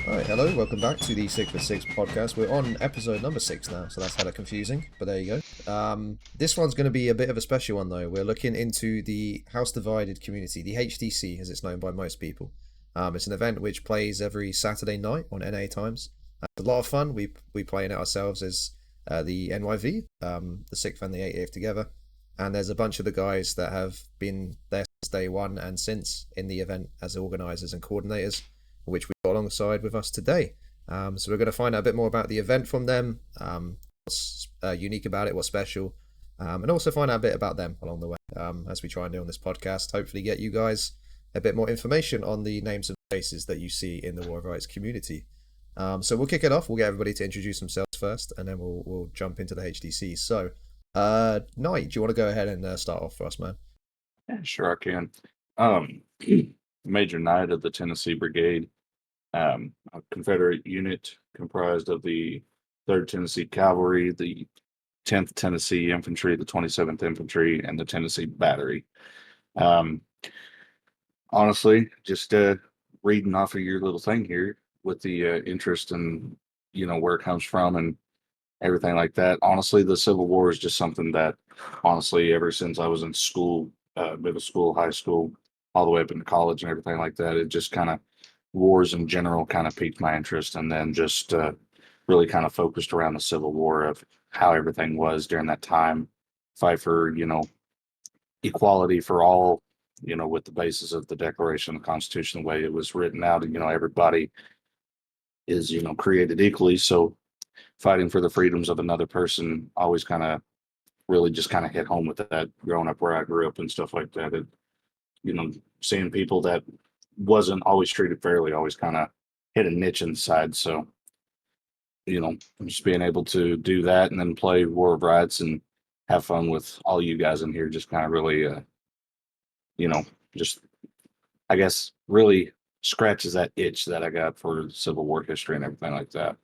Alright, hello, welcome back to the 6 for 6 podcast. We're on episode number 6 now, so that's hella confusing, but there you go. This one's going to be a bit of a special one though. We're looking into the House Divided community, the HDC as it's known by most people. It's an event which plays every Saturday night on NA times. It's a lot of fun. We play in it ourselves as the NYV, the 6th and the 80th together. And there's a bunch of the guys that have been there since day one and since in the event as organisers and coordinators, which we've got alongside with us today. So we're going to find out a bit more about the event from them, what's unique about it, what's special, and also find out a bit about them along the way as we try and do on this podcast. Hopefully get you guys a bit more information on the names and faces that you see in the War of Rights community. So we'll kick it off. We'll get everybody to introduce themselves first, and then we'll jump into the HDC. So, Knight, do you want to go ahead and start off for us, man? Yeah, sure I can. Um, Major Knight of the Tennessee Brigade, a Confederate unit comprised of the 3rd Tennessee Cavalry, the 10th Tennessee Infantry, the 27th Infantry, and the Tennessee Battery. Um, Honestly, just reading off of your little thing here with the interest in, where it comes from and everything like that. Honestly, the Civil War is just something that, honestly, ever since I was in school, middle school, high school, all the way up into college and everything like that, it just kind of wars in general kind of piqued my interest, and then just really kind of focused around the Civil War of how everything was during that time, fight for equality for all, with the basis of the Declaration of the Constitution, the way it was written out, and everybody is created equally. So fighting for the freedoms of another person always kind of really just kind of hit home with that growing up where I grew up and stuff like that. Seeing people that wasn't always treated fairly always kind of hit a niche inside. So, just being able to do that and then play War of Rights and have fun with all you guys in here just kind of really, you know, just, I guess, really scratches that itch that I got for Civil War history and everything like that.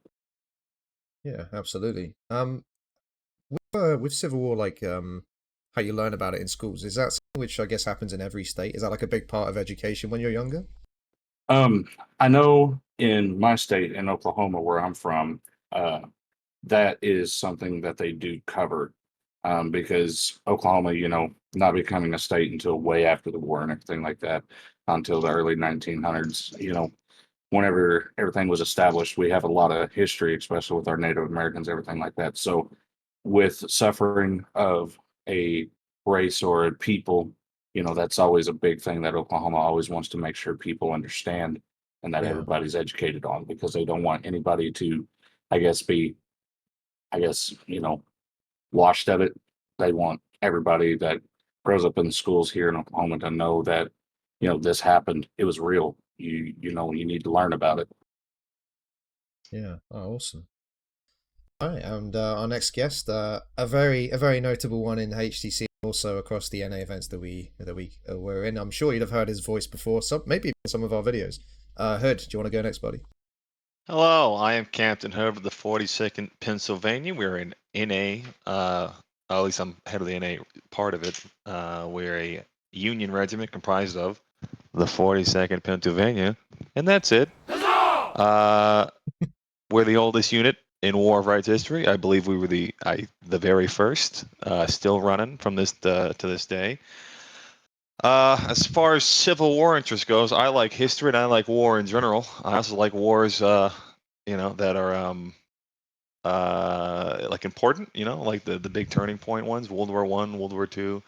Yeah, absolutely. With Civil War, like how you learn about it in schools, is that something which I guess happens in every state? Is that like a big part of education when you're younger? Um, I know in my state, in Oklahoma, where I'm from, uh, that is something that they do cover, because Oklahoma, not becoming a state until way after the war and everything like that, until the early 1900s, whenever everything was established, we have a lot of history, especially with our Native Americans, everything like that. So, with suffering of a race or a people, that's always a big thing that Oklahoma always wants to make sure people understand and that Yeah, everybody's educated on, because they don't want anybody to, I guess, be, I guess, washed of it. They want everybody that grows up in the schools here in Oklahoma to know that, this happened. It was real. You need to learn about it. yeah. Oh, awesome. All right, and our next guest, a very notable one in HTC, also across the NA events that we were in. I'm sure you'd have heard his voice before, some maybe in some of our videos. Hood, do you want to go next, buddy? Hello, I am Captain Hood of the 42nd Pennsylvania. We're in NA, at least I'm head of the NA part of it. We're a Union regiment comprised of the 42nd Pennsylvania, and that's it. Uh, we're the oldest unit in War of Rights history. I believe we were the very first, still running from this to this day. As far as Civil War interest goes, I like history and I like war in general. I also like wars, that are like important, like the big turning point ones, World War One, World War Two,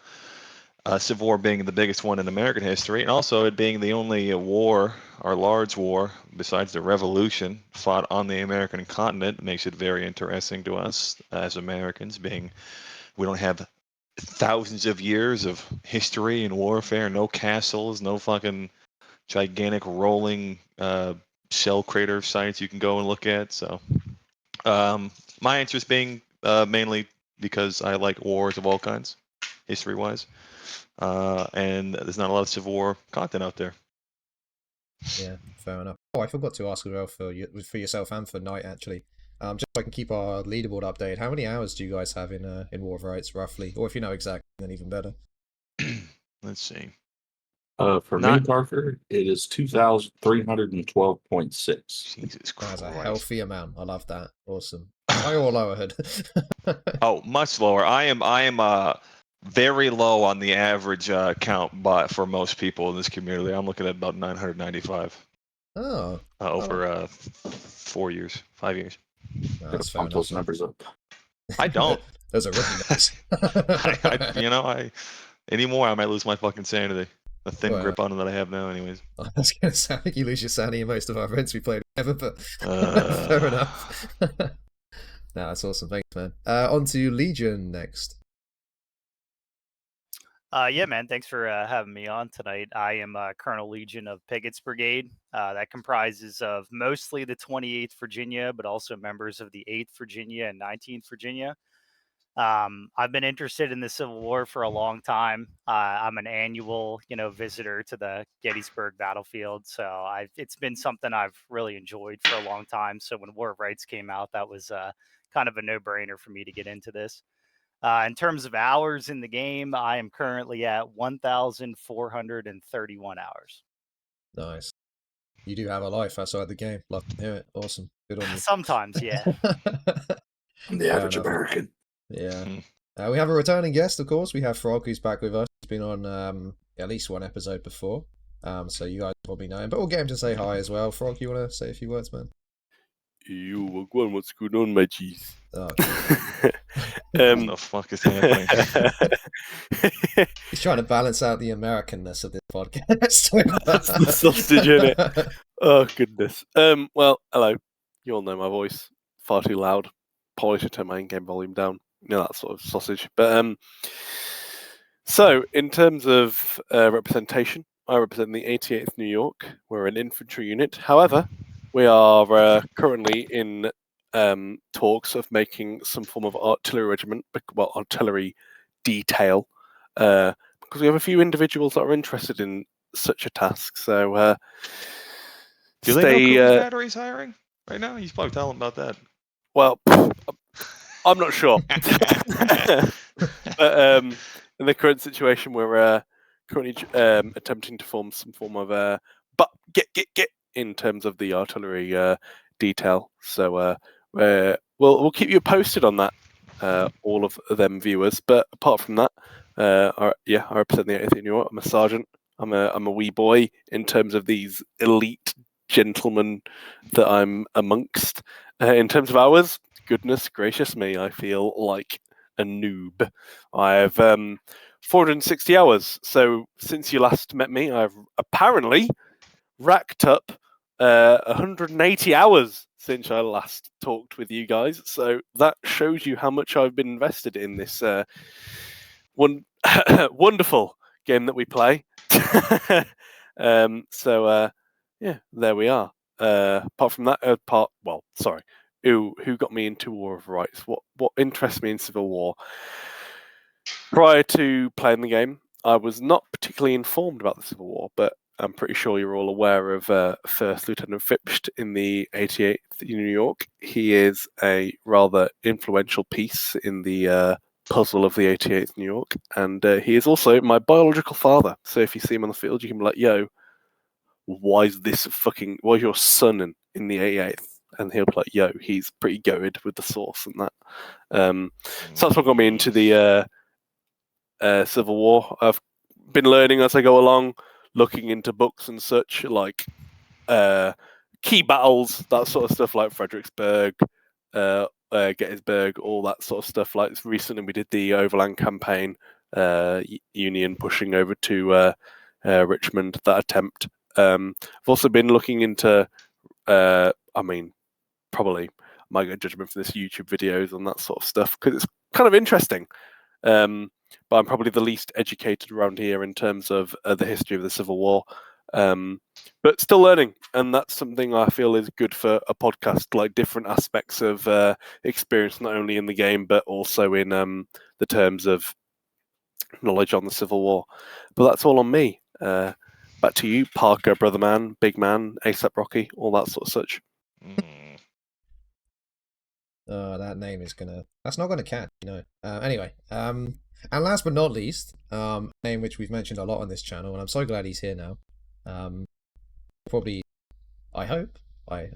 Civil War being the biggest one in American history, and also it being the only war or large war besides the Revolution fought on the American continent makes it very interesting to us as Americans, being we don't have thousands of years of history and warfare, no castles, no fucking gigantic rolling shell crater sites you can go and look at. So my interest being mainly because I like wars of all kinds, history-wise, and there's not a lot of Civil War content out there. Yeah, fair enough. Oh, I forgot to ask as well for you, for yourself and for Knight actually. Just so I can keep our leaderboard updated. How many hours do you guys have in War of Rights roughly? Or if you know exactly, then even better. Let's see. For me, Parker, it is 2,312.6. Jesus That's a Christ. healthy amount. I love that. Awesome. Higher or lower, Hood? Oh, much lower. I am very low on the average count, but for most people in this community, I'm looking at about 995 Oh, over 4 years, 5 years. no, Gotta that's fair pump enough. those numbers up. I don't. Those are rookie numbers. Anymore, I might lose my fucking sanity. The thin Well, grip on it that I have now, anyways. I was going to say, I think you lose your sanity in most of our events we played ever, but fair enough. No, that's awesome. Thanks, man. On to Legion next. Yeah, man. Thanks for having me on tonight. I am Colonel Legion of Pigot's Brigade. That comprises of mostly the 28th Virginia, but also members of the 8th Virginia and 19th Virginia. I've been interested in the Civil War for a long time. I'm an annual, visitor to the Gettysburg battlefield, so it's been something I've really enjoyed for a long time. So when War of Rights came out, that was kind of a no-brainer for me to get into this. In terms of hours in the game, I am currently at 1,431 hours. Nice. You do have a life outside the game. Love to hear it. Awesome. Good on you. Sometimes, yeah. I'm the average American. Yeah. We have a returning guest, of course. We have Frog, who's back with us. He's been on at least one episode before. So you guys probably know him. But we'll get him to say hi as well. Frog, you want to say a few words, man? Yo, what's going on, my G's? Oh, What the fuck is happening? he's trying to balance out the Americanness of this podcast. That's the sausage in it. Oh, goodness. Well, hello. You all know my voice. Far too loud. Probably should turn my in-game volume down. That sort of sausage. But so, in terms of representation, I represent the 88th New York. We're an infantry unit. However, we are currently in talks of making some form of artillery regiment, well, artillery detail, because we have a few individuals that are interested in such a task. So, Do they know Cooper's Battery's hiring right now? You should probably tell them about that. Well, I'm not sure. But in the current situation, we're currently attempting to form some form of but get in terms of the artillery detail. So we'll keep you posted on that, all of them viewers. But apart from that, I represent the 88th New York. I'm a sergeant. I'm a wee boy in terms of these elite gentlemen that I'm amongst. In terms of hours, goodness gracious me, I feel like a noob. I have 460 hours. So since you last met me, I've apparently racked up 180 hours since I last talked with you guys. So that shows you how much I've been invested in this wonderful game that we play. Yeah, there we are. Apart from that, who got me into War of Rights? What interests me in Civil War? Prior to playing the game, I was not particularly informed about the Civil War, but I'm pretty sure you're all aware of First Lieutenant Phipps in the 88th New York. He is a rather influential piece in the puzzle of the 88th New York, and he is also my biological father. So if you see him on the field, you can be like, "Yo, why is your son in the 88th?" And he'll be like, "Yo, he's pretty goated with the sauce and that." So that's what got me into the Civil War. I've been learning as I go along, looking into books and such, like key battles, that sort of stuff, like Fredericksburg, Gettysburg, all that sort of stuff. Like recently, we did the Overland Campaign, Union pushing over to Richmond. That attempt. I've also been looking into. Probably might get judgment for this YouTube videos on that sort of stuff because it's kind of interesting. But I'm probably the least educated around here in terms of the history of the Civil War. But still learning, and that's something I feel is good for a podcast, like different aspects of experience, not only in the game, but also in the terms of knowledge on the Civil War. But that's all on me. Back to you, Parker, Brother Man, Big Man, ASAP Rocky, all that sort of such. Oh, that name is that's not gonna catch, Anyway, And last but not least, a name which we've mentioned a lot on this channel, and I'm so glad he's here now. Probably, I hope, I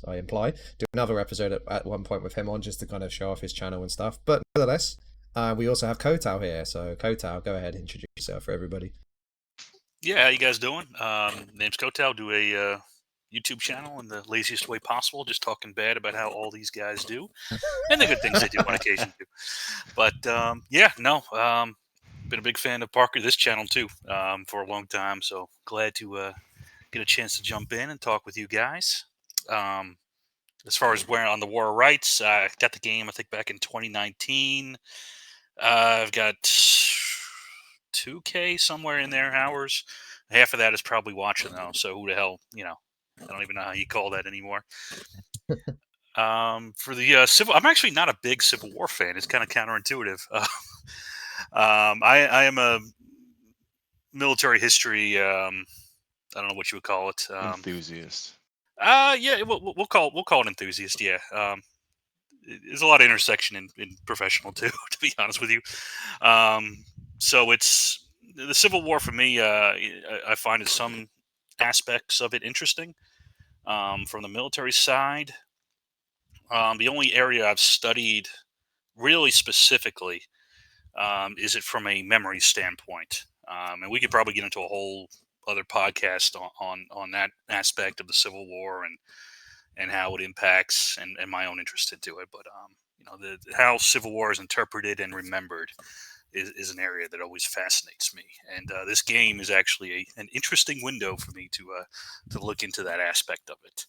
imply, do another episode at one point with him on, just to kind of show off his channel and stuff. But nevertheless, we also have Kotow here. So Kotow, go ahead, introduce yourself for everybody. Yeah, how you guys doing? Name's Kotow. Do a YouTube channel in the laziest way possible, just talking bad about how all these guys do, and the good things they do on occasion too. But been a big fan of Parker, this channel too, for a long time. So glad to get a chance to jump in and talk with you guys. As far as where on the War of Rights, I got the game I think back in 2019. I've got 2K somewhere in there hours. Half of that is probably watching though. So who the hell, I don't even know how you call that anymore. For the civil, I'm actually not a big Civil War fan. It's kind of counterintuitive. I am a military history. I don't know what you would call it. Enthusiast. Yeah, we'll call it enthusiast. Yeah. There's a lot of intersection in professional too, to be honest with you. So it's the Civil War for me. I find some aspects of it interesting. From the military side, the only area I've studied really specifically is it from a memory standpoint, and we could probably get into a whole other podcast on that aspect of the Civil War and how it impacts and my own interest into it. But how Civil War is interpreted and remembered is an area that always fascinates me, and this game is actually an interesting window for me to look into that aspect of it.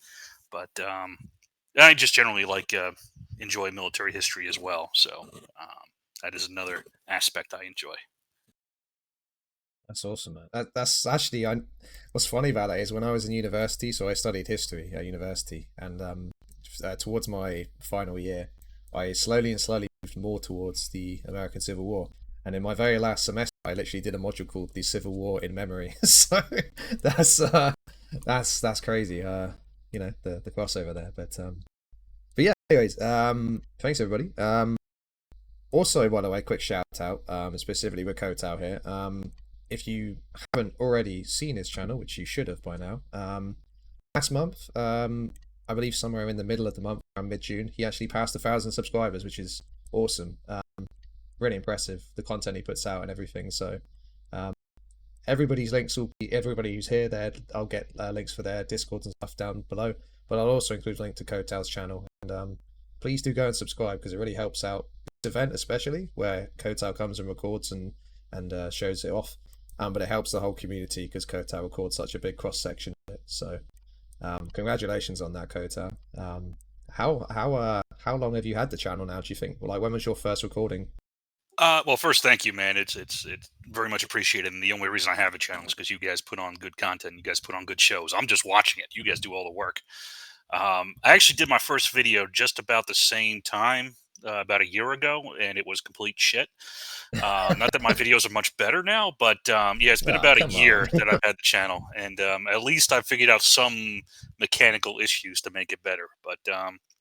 But I just generally enjoy military history as well, so that is another aspect I enjoy. That's awesome, man. That's actually, what's funny about that is when I was in university, so I studied history at university, and towards my final year, I slowly moved more towards the American Civil War. And in my very last semester, I literally did a module called the Civil War in Memory. So that's crazy. The crossover there. But yeah. Anyways, thanks everybody. Also, by the way, quick shout out, specifically with Kotow here. If you haven't already seen his channel, which you should have by now, last month, I believe somewhere in the middle of the month, around mid-June, he actually passed 1,000 subscribers, which is awesome. Really impressive, the content he puts out and everything. So everybody's links will be, everybody who's here there, I'll get links for their Discords and stuff down below, but I'll also include a link to Kotow's channel, and please do go and subscribe, because it really helps out this event, especially where Kotow comes and records and shows it off, but it helps the whole community because Kotow records such a big cross section of it. So congratulations on that, Kotow. How long have you had the channel now, do you think? Like, when was your first recording? Well, first, thank you, man. It's very much appreciated. And the only reason I have a channel is because you guys put on good content. You guys put on good shows. I'm just watching it. You guys do all the work. I actually did my first video just about the same time, about a year ago, and it was complete shit. Not that my videos are much better now, but yeah, it's been about a year that I've had the channel, and at least I've figured out some mechanical issues to make it better. But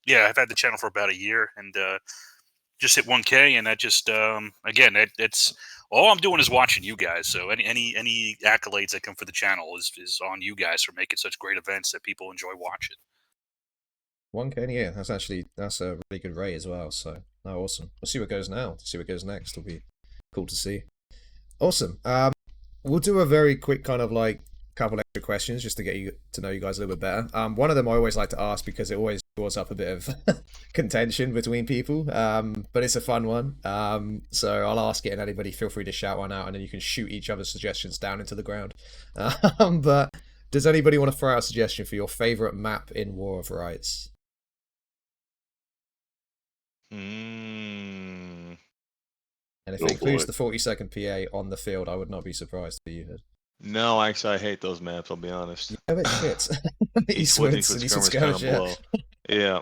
yeah, I've had the channel for about a year, and just hit 1K, and that just again, it's all I'm doing is watching you guys. So any accolades that come for the channel is on you guys for making such great events that people enjoy watching. 1K, yeah, that's a really good rate as well. So awesome. We'll see what goes now. See what goes next. It'll be cool to see. Awesome. We'll do a very quick kind of like couple extra questions just to get you to know you guys a little bit better. One of them I always like to ask because it always draws up a bit of contention between people, but it's a fun one. So I'll ask it, and anybody feel free to shout one out, and then you can shoot each other's suggestions down into the ground. But does anybody want to throw out a suggestion for your favorite map in War of Rights? And if it includes the 40-second PA on the field, I would not be surprised if you had. No, actually, I hate those maps. I'll be honest. Yeah, but shit. Eastwards and Eastern Skirmish, yeah.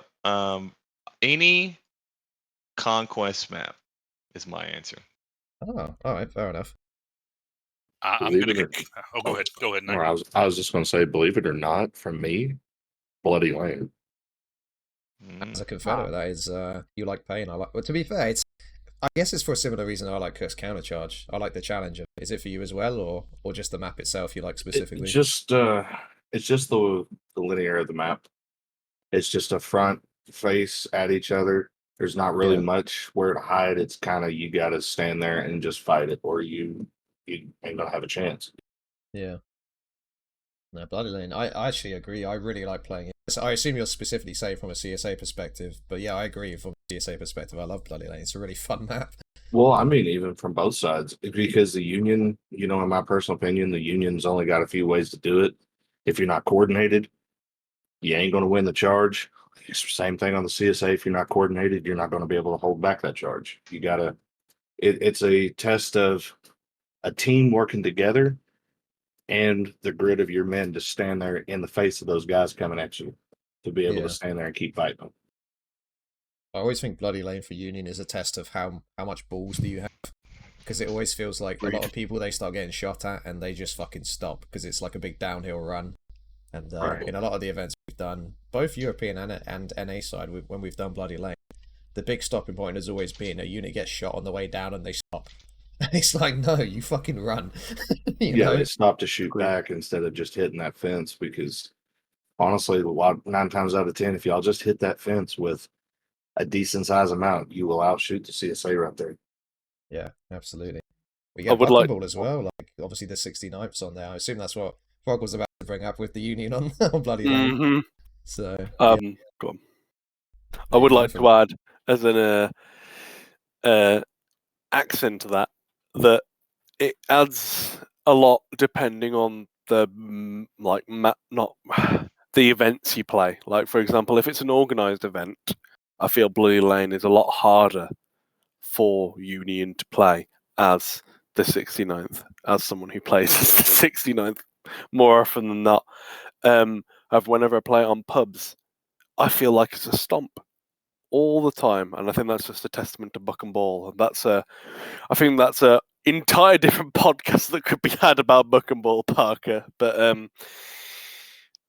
Any Conquest map is my answer. Oh, all right, fair enough. I'm gonna go ahead. Go ahead. I was just gonna say, believe it or not, for me, Bloody Land. As a Confederate, that is, you like pain. I like. Well, to be fair, it's I guess it's for a similar reason I like Cook's Countercharge. I like the challenge. Is it for you as well, or just the map itself you like specifically? It's just the linear of the map. It's just a front face at each other. There's not really Yeah. much where to hide. It's kind of you got to stand there and just fight it, or you ain't gonna have a chance. Yeah. No, Bloody Lane. I actually agree. I really like playing it. So I assume you're specifically saying from a CSA perspective, but yeah, I agree from a CSA perspective. I love Bloody Lane. It's a really fun map. Well, I mean, even from both sides, because the Union, you know, in my personal opinion, the Union's only got a few ways to do it. If you're not coordinated, you ain't going to win the charge. It's the same thing on the CSA. If you're not coordinated, you're not going to be able to hold back that charge. You got to, it's a test of a team working together and the grit of your men to stand there in the face of those guys coming at you, to be able Yeah. to stand there and keep fighting them. I always think Bloody Lane for Union is a test of how much balls do you have. Because it always feels like a lot of people, they start getting shot at and they just fucking stop because it's like a big downhill run. And Right. in a lot of the events we've done, both European and NA side, when we've done Bloody Lane, the big stopping point has always been a unit gets shot on the way down and they stop. And it's like, no, you fucking run. you Yeah, know? they stop to shoot Agreed. back instead of just hitting that fence because honestly, 9 times out of 10, if y'all just hit that fence with a decent size amount, you will outshoot the CSA right there. Yeah, absolutely. We I get would Bucking like- Ball as well. Like obviously the 69th's on there. I assume that's what Frog was about to bring up with the Union on, on Bloody Lane. Mhm. So Go on. I would go like for to add as an accent to that it adds a lot depending on the not the events you play. Like for example, if it's an organised event, I feel Bloody Lane is a lot harder for Union to play as the 69th, as someone who plays as the 69th more often than not. Whenever I play it on pubs, I feel like it's a stomp all the time, and I think that's just a testament to Buck and Ball. And I think that's a entire different podcast that could be had about Buck and Ball, Parker. But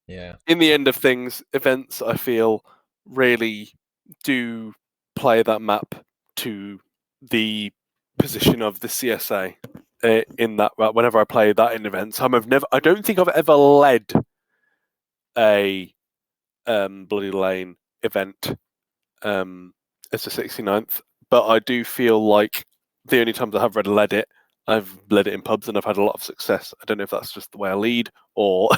yeah. in the end of things, events I feel really do play that map to the position of the CSA in that. Whenever I play that in events, I don't think I've ever led a Bloody Lane event as the 69th, but I do feel like the only times I have led it, I've led it in pubs and I've had a lot of success. I don't know if that's just the way I lead or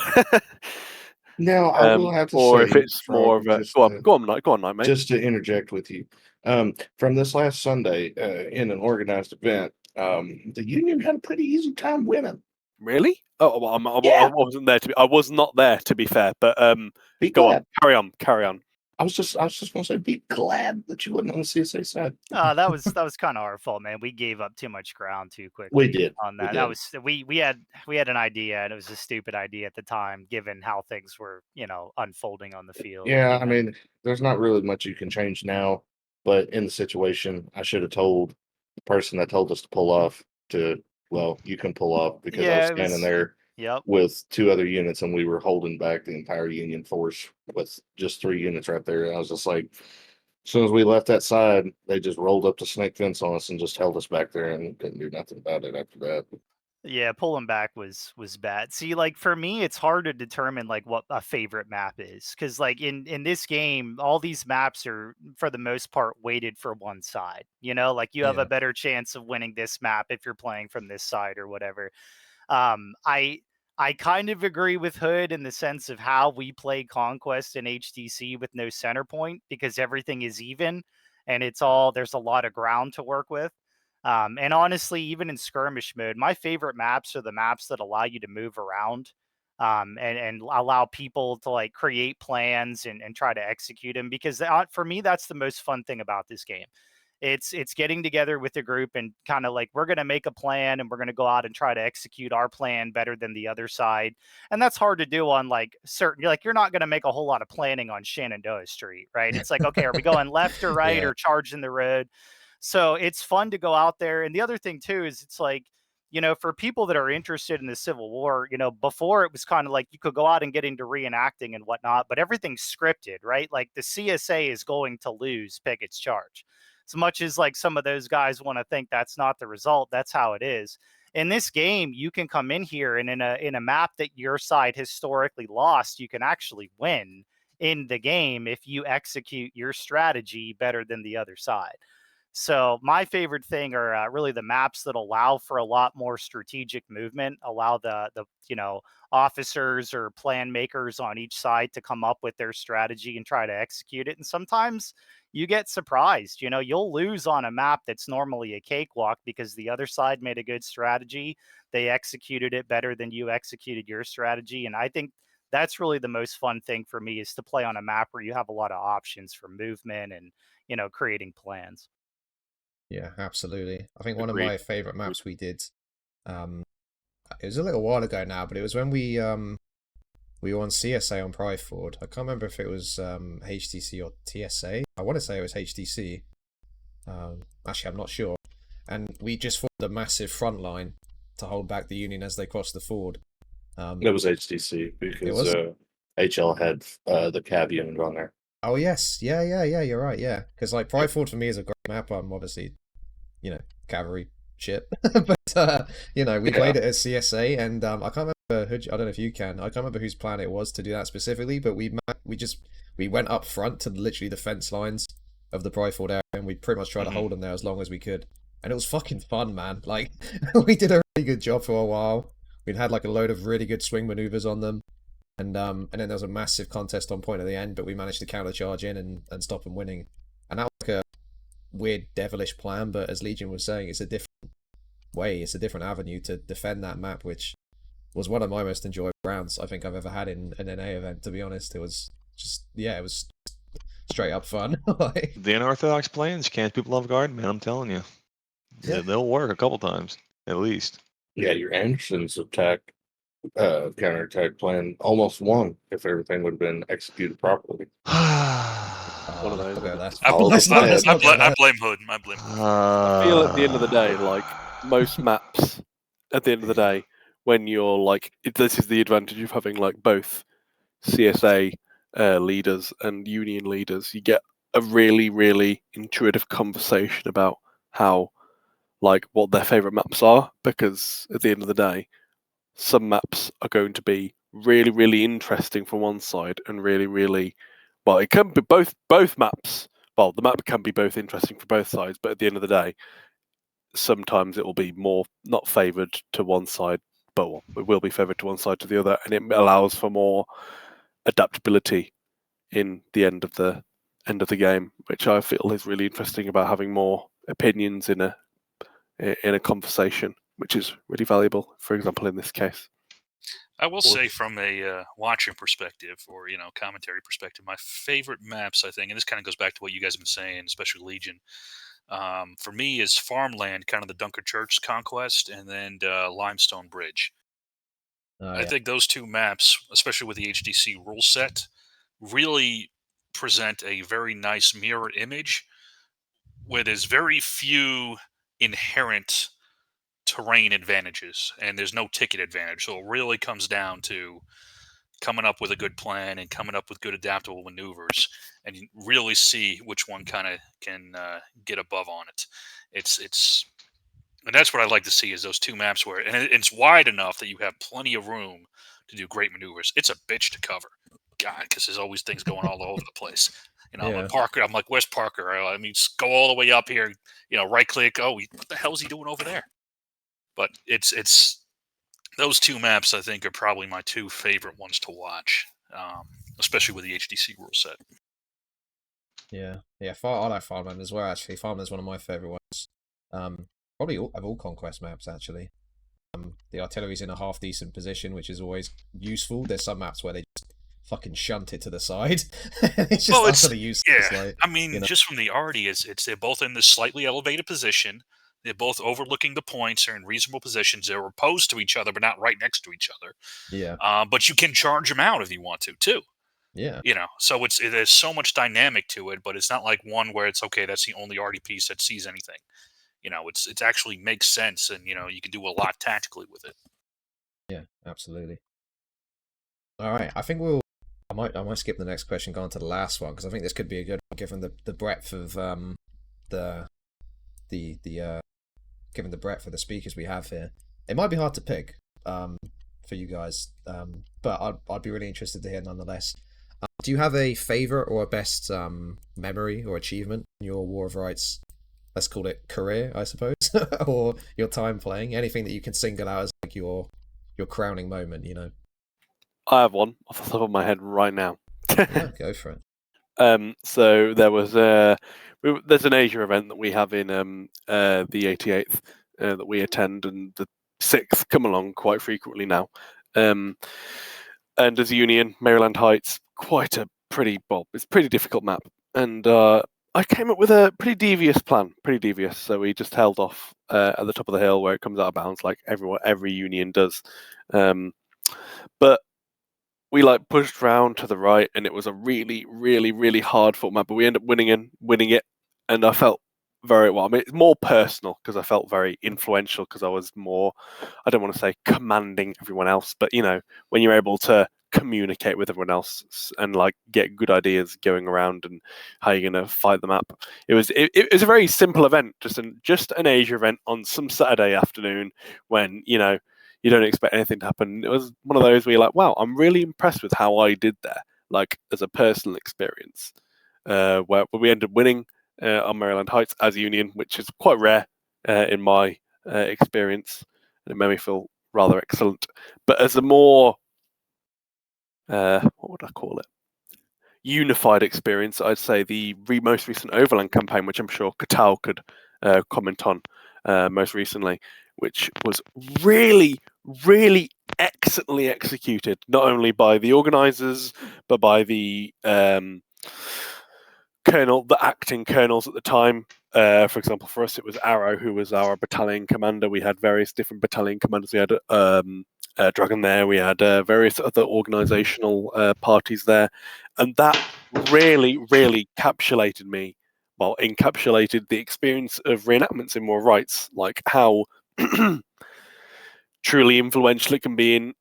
Now, I will have to or say, if it's more of a just go on, Knight, mate. just to interject with you, from this last Sunday in an organized event, the Union had a pretty easy time winning. Really? Oh, well, Yeah. I wasn't there I was not there to be fair, but Be go glad. on, carry on. I was just gonna say, be glad that you wasn't on the CSA side. That was kind of our fault, man. We gave up too much ground too quickly. We did. on We that. did. That was we had an idea, and it was a stupid idea at the time, given how things were unfolding on the field. Yeah, I mean, there's not really much you can change now, but in the situation, I should have told the person that told us to pull off well, you can pull off because I Yeah, was it standing was- there Yep. with 2 other units and we were holding back the entire Union force with just 3 units right there. And I was just like, as soon as we left that side, they just rolled up the snake fence on us and just held us back there and couldn't do nothing about it after that. Yeah, pulling back was bad. See, like for me, it's hard to determine like what a favorite map is, because like in this game, all these maps are for the most part weighted for one side. Like you have Yeah. a better chance of winning this map if you're playing from this side or whatever. I kind of agree with Hood in the sense of how we play Conquest and HTC with no center point, because everything is even and there's a lot of ground to work with. And honestly, even in skirmish mode, my favorite maps are the maps that allow you to move around, and allow people to like create plans and try to execute them. Because for me, that's the most fun thing about this game. It's getting together with the group and kind of like, we're going to make a plan and we're going to go out and try to execute our plan better than the other side. And that's hard to do on like you're not going to make a whole lot of planning on Shenandoah Street, right? It's like, okay, are we going left or right Yeah. or charging the road? So it's fun to go out there. And the other thing too is it's like, for people that are interested in the Civil War, before it was kind of like you could go out and get into reenacting and whatnot, but everything's scripted, right? Like the CSA is going to lose Pickett's charge. As much as like some of those guys want to think that's not the result, that's how it is. In this game, you can come in here and in a map that your side historically lost, you can actually win in the game if you execute your strategy better than the other side. So my favorite thing are really the maps that allow for a lot more strategic movement, allow the officers or plan makers on each side to come up with their strategy and try to execute it. And sometimes you get surprised. You'll lose on a map that's normally a cakewalk because the other side made a good strategy. They executed it better than you executed your strategy. And I think that's really the most fun thing for me, is to play on a map where you have a lot of options for movement and creating plans. Yeah, absolutely. I think one of Agreed. my favorite maps we did, it was a little while ago now, but it was when we were on CSA on Pride Ford. I can't remember if it was HTC or TSA. I want to say it was HTC. Actually, I'm not sure. And we just formed a massive front line to hold back the Union as they crossed the ford. It was HTC because HL had the Cav unit on there. Oh yes, yeah, you're right, yeah. Because like Pride Ford for me is a great map. I'm obviously, cavalry shit, but we played it as CSA, and I can't remember I don't know if you can. I can't remember whose plan it was to do that specifically, but we went up front to literally the fence lines of the Pride Ford area, and we pretty much tried to hold them there as long as we could, and it was fucking fun, man. Like we did a really good job for a while. We'd had like a load of really good swing maneuvers on them. And then there was a massive contest on point at the end, but we managed to countercharge in and stop them winning. And that was like a weird devilish plan, but as Legion was saying, it's a different way, it's a different avenue to defend that map, which was one of my most enjoyable rounds I think I've ever had in an NA event, to be honest. It was just, it was straight up fun. Like, The unorthodox plans can't people off guard, man. I'm telling you, they'll work a couple times at least. Yeah, your Anderson's counterattack plan almost won if everything would have been executed properly. One of those. I blame Hood. I feel at the end of the day, like most maps, at the end of the day, when you're like, this is the advantage of having like both CSA leaders and Union leaders. You get a really, really intuitive conversation about how, like, what their favorite maps are, because at the end of the day, some maps are going to be really, really interesting from one side and really, really, well, it can be both maps. Well, the map can be both interesting for both sides, but at the end of the day, sometimes it will be more not favoured to one side, but it will be favoured to one side to the other, and it allows for more adaptability in the end of the game, which I feel is really interesting about having more opinions in a conversation, which is really valuable. For example, in this case, I will say, from a watching perspective or commentary perspective, my favorite maps, I think, and this kind of goes back to what you guys have been saying, especially Legion. For me, is Farmland, kind of the Dunker Church Conquest, and then Limestone Bridge. I think those two maps, especially with the HDC rule set, really present a very nice mirror image where there's very few inherent terrain advantages and there's no ticket advantage. So it really comes down to coming up with a good plan and coming up with good adaptable maneuvers, and you really see which one kind of can get above on it. And that's what I like to see, is those two maps where, and it's wide enough that you have plenty of room to do great maneuvers. It's a bitch to cover, God, because there's always things going all over the place. I'm like, Parker. I'm like, where's Parker? I mean, just go all the way up here. Right click. Oh, what the hell is he doing over there? But it's those two maps, I think, are probably my two favorite ones to watch, especially with the HDC rule set. Yeah. I like Farmland as well. Actually, Farmland's one of my favorite ones. Probably of all Conquest maps, actually. The artillery's in a half decent position, which is always useful. There's some maps where they just fucking shunt it to the side. It's just utterly useless. Yeah, like, I mean, just from the arty, they're both in this slightly elevated position. They're both overlooking the points. They're in reasonable positions. They're opposed to each other, but not right next to each other. Yeah. But you can charge them out if you want to, too. Yeah. So there's so much dynamic to it, but it's not like one where it's, okay, that's the only arty piece that sees anything. It's actually makes sense, and, you can do a lot tactically with it. Yeah, absolutely. All right. I think I might skip the next question, go on to the last one, because I think this could be a good one, given the breadth of the given the breadth of the speakers we have here, it might be hard to pick for you guys, but I'd be really interested to hear nonetheless. Do you have a favorite or a best memory or achievement in your War of Rights? Let's call it career, I suppose, or your time playing. Anything that you can single out as like your crowning moment, you know? I have one off the top of my head right now. Yeah, go for it. So there was there's an Asia event that we have in the 88th that we attend, and the 6th come along quite frequently now. And as a Union, Maryland Heights, it's a pretty difficult map, and I came up with a pretty devious plan. So we just held off at the top of the hill where it comes out of bounds, like every Union does. But we pushed round to the right, and it was a really, really, really hard fought map. But we ended up winning it, and I felt very well. I mean, it's more personal because I felt very influential because I was more, I don't want to say commanding everyone else, but when you're able to communicate with everyone else and get good ideas going around and how you're going to fight the map. It was a very simple event, just an Asia event on some Saturday afternoon when you don't expect anything to happen. It was one of those where you're like, wow, I'm really impressed with how I did there, as a personal experience. Where we ended up winning on Maryland Heights as a Union, which is quite rare in my experience. And it made me feel rather excellent. But as a more, what would I call it? Unified experience, I'd say the most recent Overland campaign, which I'm sure Kotow could comment on most recently, which was really, really excellently executed, not only by the organisers, but by the acting colonels at the time. For example, for us, it was Arrow, who was our battalion commander. We had various different battalion commanders. We had Dragon there. We had various other organisational parties there. And that really, really encapsulated the experience of reenactments in War of Rights, how truly influential it can be in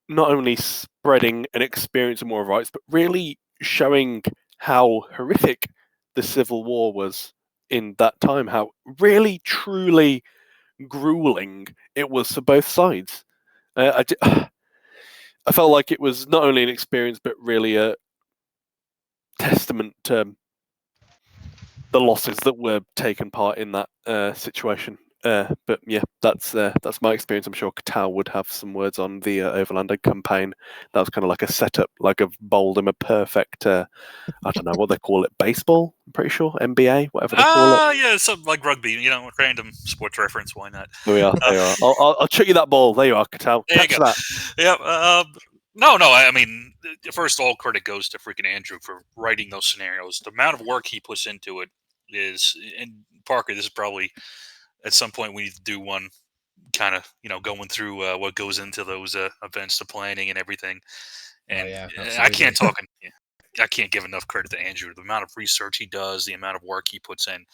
not only spreading an experience of War of Rights, but really showing how horrific the Civil War was in that time, how really, truly grueling it was for both sides. I felt like it was not only an experience, but really a testament to the losses that were taken part in that situation. But yeah, that's my experience. I'm sure Kotow would have some words on the Overlander campaign. That was kind of like a setup, like a bowled him a perfect, I don't know what they call it, baseball, I'm pretty sure, NBA, whatever they call it. Yeah, something like rugby, random sports reference, why not? There we are, there you are. I'll chuck you that ball. There you are, Kotow. Catch that. Yeah, no, I mean, first all credit goes to freaking Andrew for writing those scenarios. The amount of work he puts into it is, and Parker, this is probably, at some point we need to do one kind of, going through what goes into those events, the planning and everything. And I can't give enough credit to Andrew. The amount of research he does, the amount of work he puts in.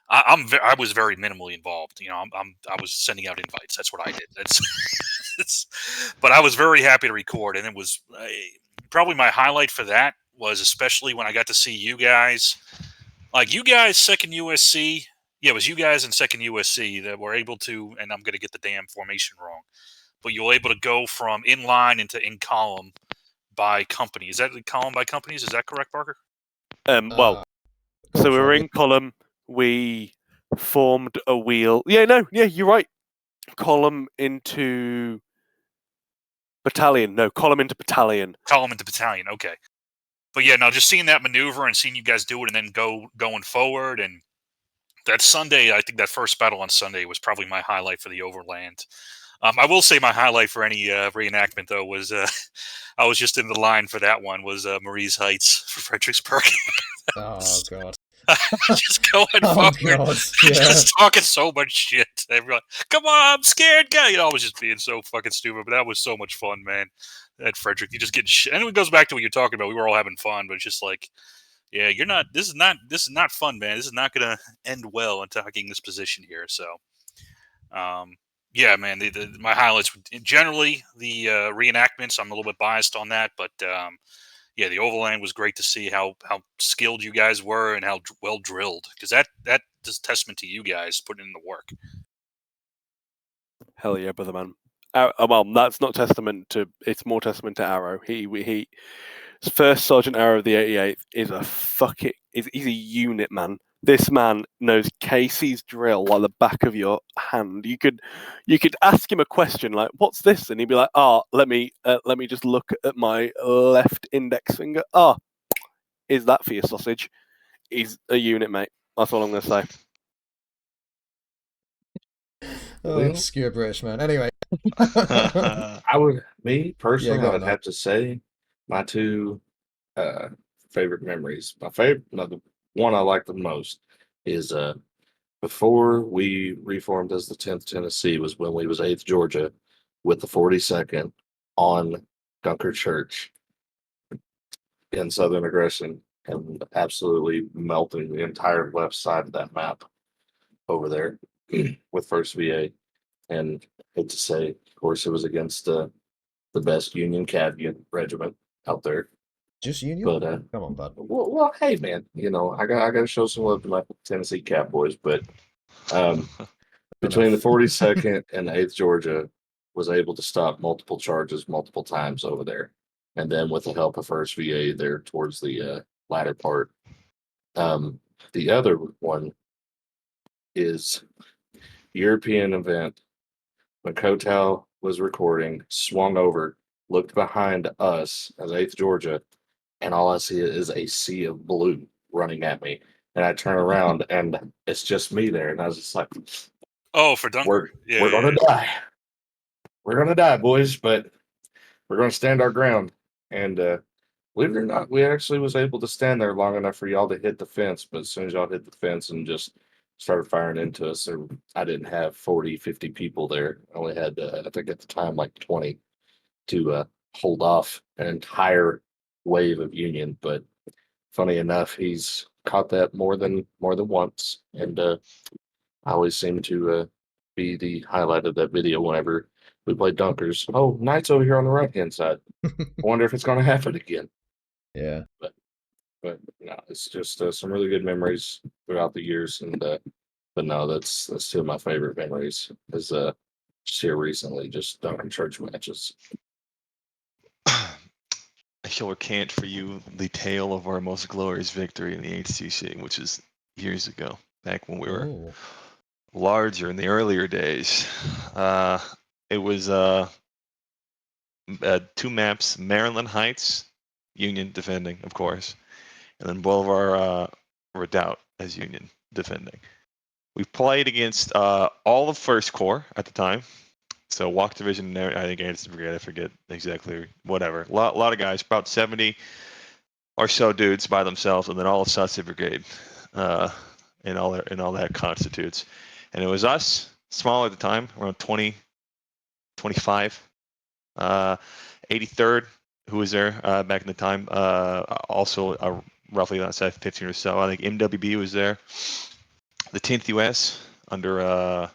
I was very minimally involved. I was sending out invites. That's what I did. But I was very happy to record, and it was probably my highlight for that was especially when I got to see you guys. Like you guys, second USC. Yeah, it was you guys in second USC that were able to, and I'm going to get the damn formation wrong, but you were able to go from in line into in column by company. Is that column by companies? Is that correct, Parker? So we were in column. We formed a wheel. Yeah, you're right. Column into battalion. No, column into battalion. Column into battalion. Okay. But yeah, no, just seeing that maneuver and seeing you guys do it, and then going forward, and that Sunday, I think that first battle on Sunday was probably my highlight for the Overland. I will say my highlight for any reenactment though was I was just in the line for that one was Marie's Heights for Fredericksburg. Oh god. Just going forward, just talking so much shit. Everyone, come on, I'm scared, guy. I was just being so fucking stupid, but that was so much fun, man. At Frederick, you just get shit. And it goes back to what you're talking about. We were all having fun, but it's just like, yeah, you're not. This is not fun, man. This is not gonna end well in taking this position here. So, yeah, man. My highlights generally the reenactments. I'm a little bit biased on that, but yeah, the overland was great to see how skilled you guys were and how well drilled, because that is testament to you guys putting in the work. Hell yeah, brother man. Well, that's not testament to. It's more testament to Arrow. He first Sergeant Arrow of the 88th is a he's a unit, man. This man knows Casey's drill like the back of your hand. You could ask him a question like, "What's this?" and he'd be like, "Oh, let me just look at my left index finger. Oh, is that for your sausage?" He's a unit, mate. That's all I'm going to say. Obscure British man. Anyway. Me personally, go I on, would Noel. have to say my two favorite memories. My favorite, the one I like the most is before we reformed as the 10th Tennessee was when we was 8th Georgia with the 42nd on Gunker Church in Southern Aggression and absolutely melting the entire left side of that map over there with First VA. And hate to say, of course, it was against the best Union Cav regiment out there. Just Union? But come on, bud. well, hey man, I got to show some love to my Tennessee Cowboys. But between the 42nd and 8th Georgia, was able to stop multiple charges multiple times over there, and then with the help of First VA there towards the latter part. The other one is European event when Kotow was recording, swung over, looked behind us as 8th Georgia, and all I see is a sea of blue running at me. And I turn around and it's just me there. And I was just like, oh, for Dunker. We're going to die. We're going to die, boys, but we're going to stand our ground. And believe it or not, we actually was able to stand there long enough for y'all to hit the fence. But as soon as y'all hit the fence and just started firing into us, I didn't have 40, 50 people there. I only had, I think at the time, like 20 to hold off an entire wave of Union. But funny enough, he's caught that more than once, and I always seem to be the highlight of that video whenever we play Dunkers. Oh, Knight's over here on the right hand side. I wonder if it's going to happen again. Yeah. But no, it's just some really good memories throughout the years, and but no, that's two of my favorite memories. Is just here recently, just Dunker Church matches. I shall recant for you the tale of our most glorious victory in the HTC, which is years ago, back when we were larger in the earlier days. It was 2 maps, Maryland Heights, Union defending, of course, and then Boulevard Redoubt as Union defending. We played against all of First Corps at the time. So Walk Division, I think Anderson Brigade, I forget exactly, whatever. A lot of guys, about 70 or so dudes by themselves, and then all of Sussex Brigade, and all that constitutes. And it was us, small at the time, around 20, 25. 83rd, who was there back in the time, also roughly about 15 or so. I think MWB was there. The 10th US under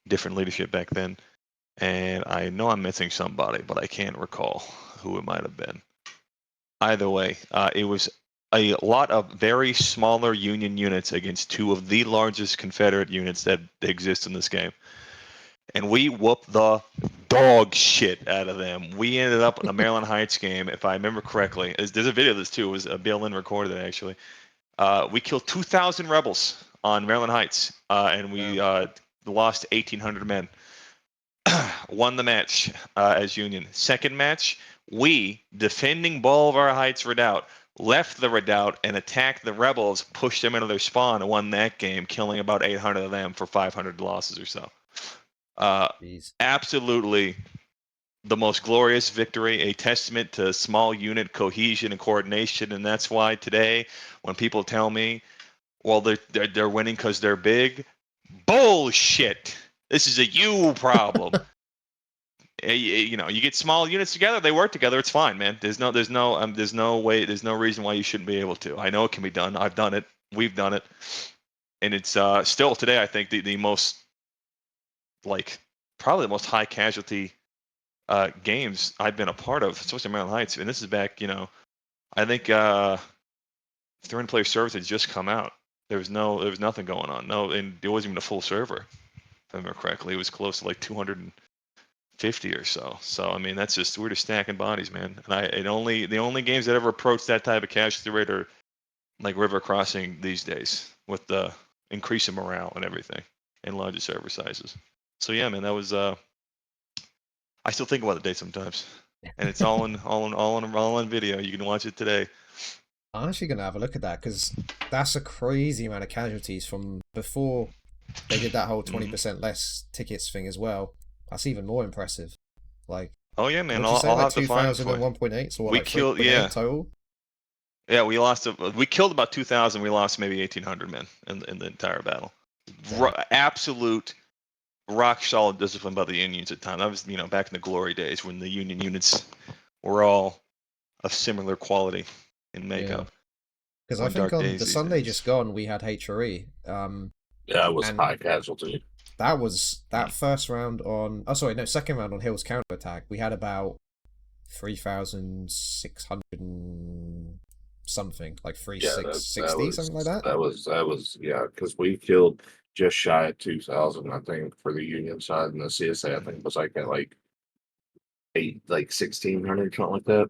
different leadership back then. And I know I'm missing somebody, but I can't recall who it might have been. Either way, it was a lot of very smaller Union units against 2 of the largest Confederate units that exist in this game. And we whooped the dog shit out of them. We ended up in a Maryland Heights game, if I remember correctly. There's a video of this too. It was Bill Lynn recorded it actually. We killed 2,000 rebels on Maryland Heights, and we lost 1,800 men. Won the match as Union. Second match, we, defending Boulevard Heights Redoubt, left the Redoubt and attacked the rebels, pushed them into their spawn, and won that game, killing about 800 of them for 500 losses or so. Absolutely the most glorious victory, a testament to small unit cohesion and coordination. And that's why today, when people tell me, well, they're winning because they're big, bullshit. This is a you problem. You get small units together, they work together, it's fine, man. There's no reason why you shouldn't be able to. I know it can be done. I've done it. We've done it. And it's still today, I think, the most, probably the most high casualty games I've been a part of, especially in Maryland Heights. And this is back, I think three player service had just come out. There was nothing going on. No, and it wasn't even a full server, if I remember correctly. It was close to like 250 or so. So I mean, that's just we're just stacking bodies, man. And the only games that ever approach that type of casualty rate are like River Crossing these days, with the increase in morale and everything, and larger server sizes. So yeah, man, that was I still think about the day sometimes, and it's all on video. You can watch it today. I'm actually gonna have a look at that because that's a crazy amount of casualties from before they did that whole 20% less tickets thing as well. That's even more impressive. Like, Oh yeah, man, what'd you say? I'll Like have to find it 2,000 for and you. 1.8, so what, We like killed 3.8 total? Yeah, we killed about 2,000. We lost maybe 1,800 men in the entire battle. Absolute rock solid discipline by the Unions at the time. That was back in the glory days when the Union units were all of similar quality in makeup. Because I think on the Sunday just gone we had HRE. Yeah, it was and high casualty. that was that first round on. Oh, sorry, no, second round on Hill's counterattack. We had about 3,600 and something, like 3,660, something like that. That was because we killed just shy of 2,000, I think, for the Union side, and the CSA I think was like at like 1,600, something like that.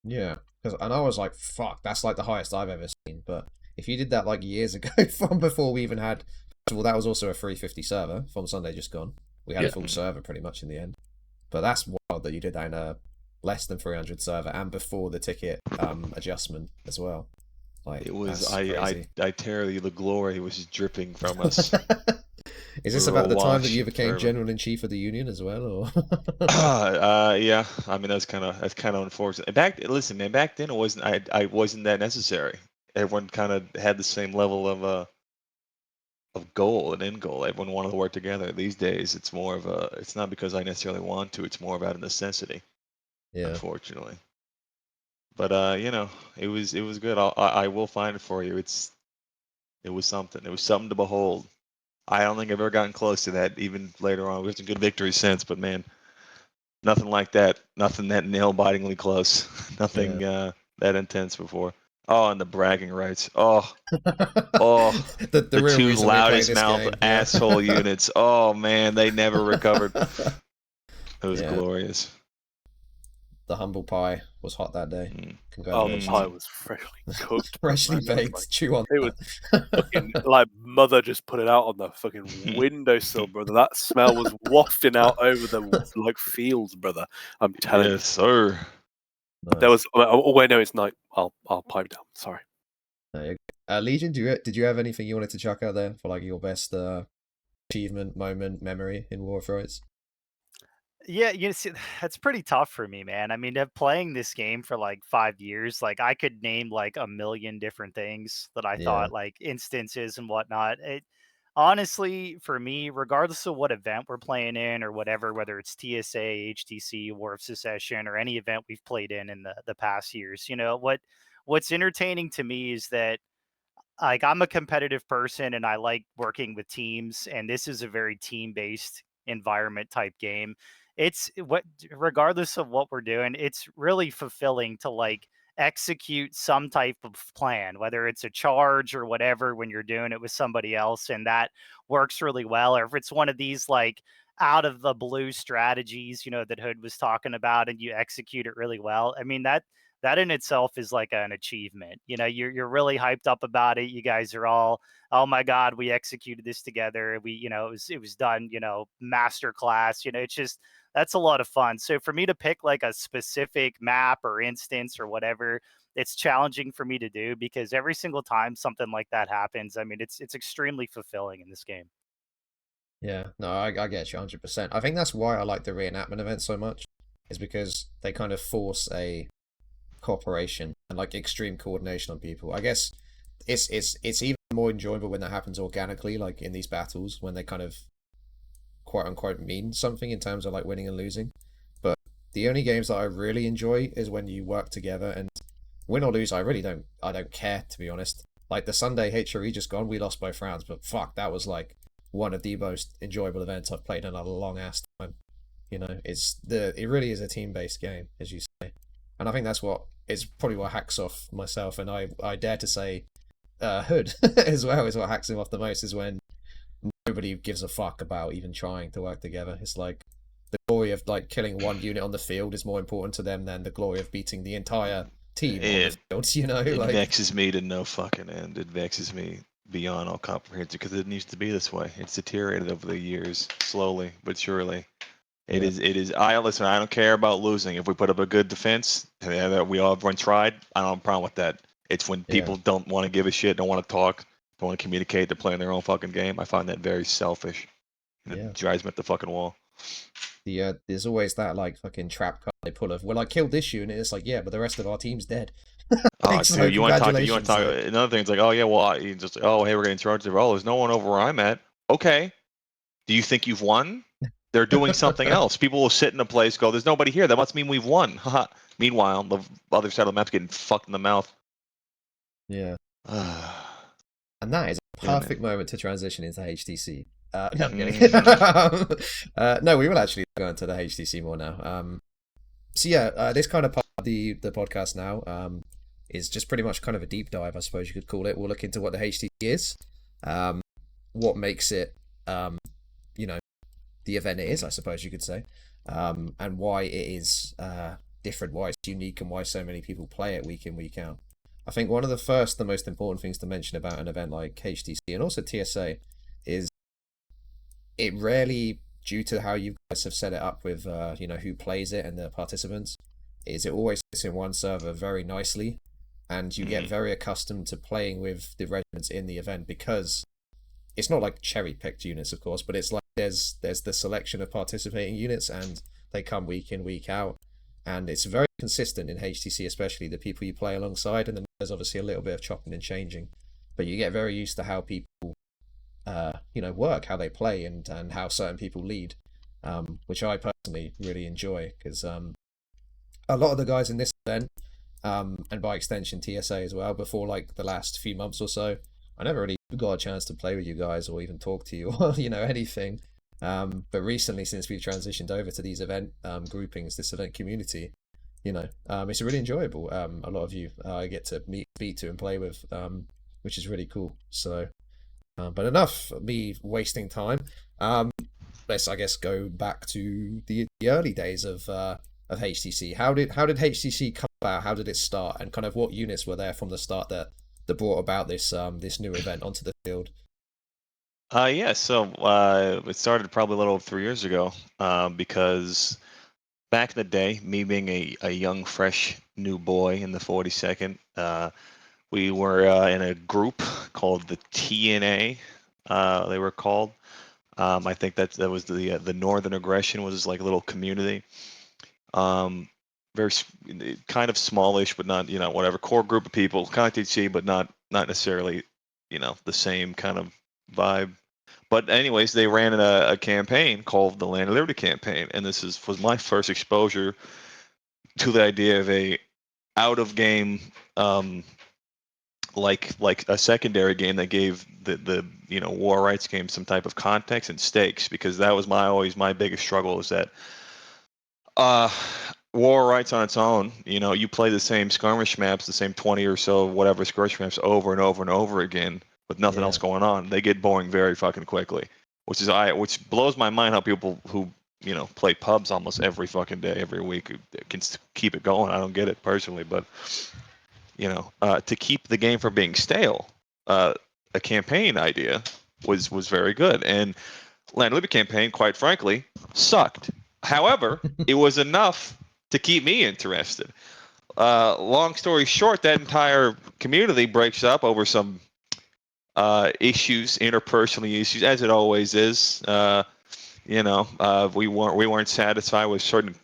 Yeah, and I was like, fuck, that's like the highest I've ever seen. But if you did that like years ago, from before we even had, well, that was also a 350 server from Sunday just gone. We had a full server pretty much in the end. But that's wild that you did that in a less than 300 server and before the ticket adjustment as well. Like, it was crazy. I tell you, the glory was dripping from us. Is this about the time that you became General in Chief of the Union as well, or? Yeah, I mean that's kind of unfortunate. Listen, man, back then it wasn't. I wasn't that necessary. Everyone kind of had the same level of goal and end goal. Everyone wanted to work together. These days, it's more of a. It's not because I necessarily want to. It's more about a necessity. Yeah. Unfortunately. But it was good. I will find it for you. It was something. It was something to behold. I don't think I've ever gotten close to that. Even later on, we've had some good victories since. But man, nothing like that. Nothing that nail-bitingly close. Nothing that intense before. Oh, and the bragging rights. Oh, the real two reason we're playing loudest this mouth game, asshole units. Oh man, they never recovered. It was glorious. The humble pie was hot that day. Congratulations. Oh, the pie was freshly cooked. Freshly baked. Like, chew on it was fucking, like mother just put it out on the fucking windowsill, brother. That smell was wafting out over the like fields, brother. I'm telling you. Yes, sir. Nice. There was. Oh wait, no, it's night. I'll pipe down. Sorry. Legion, did you have anything you wanted to chuck out there for like your best achievement, moment, memory in War of Rights? Yeah, see, that's pretty tough for me, man. I mean, playing this game for like 5 years, like I could name like a million different things that I thought like instances and whatnot. It honestly, for me, regardless of what event we're playing in or whatever, whether it's TSA, HTC, War of Secession, or any event we've played in the past years, what's entertaining to me is that like I'm a competitive person and I like working with teams, and this is a very team-based environment type game. It's what regardless of what we're doing, it's really fulfilling to like execute some type of plan, whether it's a charge or whatever when you're doing it with somebody else, and that works really well, or if it's one of these like out of the blue strategies, that Hood was talking about, and you execute it really well. I mean, that in itself is like an achievement. You're really hyped up about it. You guys are all, oh my God, we executed this together. It was done, master class. It's just that's a lot of fun. So for me to pick like a specific map or instance or whatever, it's challenging for me to do because every single time something like that happens, I mean, it's extremely fulfilling in this game. Yeah, no, I get you 100%. I think that's why I like the reenactment event so much, is because they kind of force a cooperation and like extreme coordination on people. I guess it's even more enjoyable when that happens organically, like in these battles when they kind of quote unquote mean something in terms of like winning and losing. But the only games that I really enjoy is when you work together, and win or lose, I don't care, to be honest. Like the Sunday HRE just gone, we lost both rounds, but fuck, that was like one of the most enjoyable events I've played in a long ass time. It really is a team based game, as you say. And I think that's what is probably what hacks off myself, and I dare to say Hood as well is what hacks him off the most, is when nobody gives a fuck about even trying to work together. It's like the glory of like killing one unit on the field is more important to them than the glory of beating the entire team on the field, you know? It Like, vexes me to no fucking end. It vexes me beyond all comprehension because it needs to be this way. It's deteriorated over the years, slowly but surely. It is. It is. I listen. I don't care about losing. If we put up a good defense, and we all everyone tried, I don't have a problem with that. It's when people don't want to give a shit, don't want to talk, don't want to communicate, they're playing their own fucking game. I find that very selfish. And it drives me up the fucking wall. There's always that like fucking trap card they pull of, well, I killed this unit. It's like, yeah, but the rest of our team's dead. Oh, So, dude, you want to talk? You want to talk? congratulations, like- Another thing is like, oh yeah, well, you just, oh hey, we're getting charged of, oh, there's no one over where I'm at. Okay, do you think you've won? They're doing something else. People will sit in a place, go, there's nobody here. That must mean we've won. Haha. Meanwhile, the other side of the map's getting fucked in the mouth. Yeah. And that is a perfect moment to transition into HTC. No, I'm kidding. No, we will actually go into the HTC more now. So yeah, this kind of part of the podcast now is just pretty much kind of a deep dive, I suppose you could call it. We'll look into what the HTC is, what makes it, you know, the event it is, I suppose you could say, and why it is different, why it's unique, and why so many people play it week in, week out. I think one of the most important things to mention about an event like HTC and also TSA is it rarely, due to how you guys have set it up with you know, who plays it and the participants, is it always sits in one server very nicely, and you get very accustomed to playing with the regiments in the event, because it's not like cherry picked units, of course, but it's like there's the selection of participating units, and they come week in, week out, and it's very consistent in HTC, especially the people you play alongside, and then there's obviously a little bit of chopping and changing, but you get very used to how people you know, work, how they play, and how certain people lead, which I personally really enjoy, because a lot of the guys in this event, and by extension TSA as well, before like the last few months or so, I never really got a chance to play with you guys or even talk to you or, you know, anything. But recently, since we've transitioned over to these event groupings, this event community, you know, it's really enjoyable. A lot of you I get to speak to and play with, which is really cool. So, but enough of me wasting time. Let's, I guess, go back to the early days of HTC. How did HTC come about? How did it start? And kind of what units were there from the start that brought about this this new event onto the field? Yeah, so it started probably a little over 3 years ago, because back in the day, me being a young, fresh new boy in the 42nd, we were in a group called the TNA. They were called. I think that was the Northern Aggression was like a little community. Very kind of smallish, but not, you know, whatever, core group of people, kind of TC, but not necessarily, you know, the same kind of vibe. But anyways, they ran a campaign called the Land of Liberty campaign, and this was my first exposure to the idea of a out of game, like a secondary game that gave the you know, war rights game some type of context and stakes, because that was always my biggest struggle, is that war rights on its own, you know, you play the same skirmish maps, the same 20 or so whatever skirmish maps over and over and over again with nothing else going on. They get boring very fucking quickly, which blows my mind how people who, you know, play pubs almost every fucking day, every week, can keep it going. I don't get it personally, but you know, to keep the game from being stale, a campaign idea was very good. And Land Liberty campaign, quite frankly, sucked. However, it was enough to keep me interested. Long story short, that entire community breaks up over some issues, interpersonal issues, as it always is. You know, we weren't satisfied with certain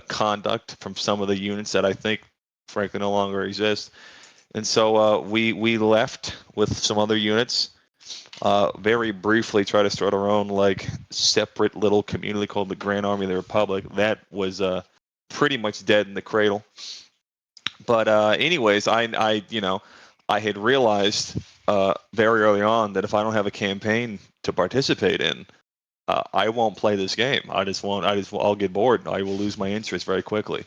conduct from some of the units that I think, frankly, no longer exist. And so we left with some other units. Very briefly try to start our own like separate little community called the Grand Army of the Republic. That was pretty much dead in the cradle. But anyways, I you know, I had realized very early on that if I don't have a campaign to participate in, I won't play this game. I'll get bored. I will lose my interest very quickly.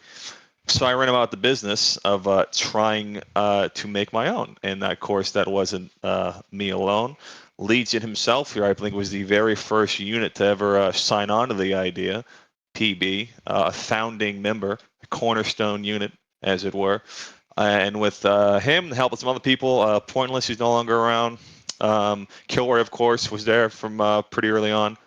So I ran about the business of trying to make my own, and of course that wasn't me alone. Legion himself here, I think, was the very first unit to ever sign on to the idea. PB, a founding member, a cornerstone unit, as it were. And with him, the help of some other people, Pointless, who's no longer around. Kilroy, of course, was there from pretty early on.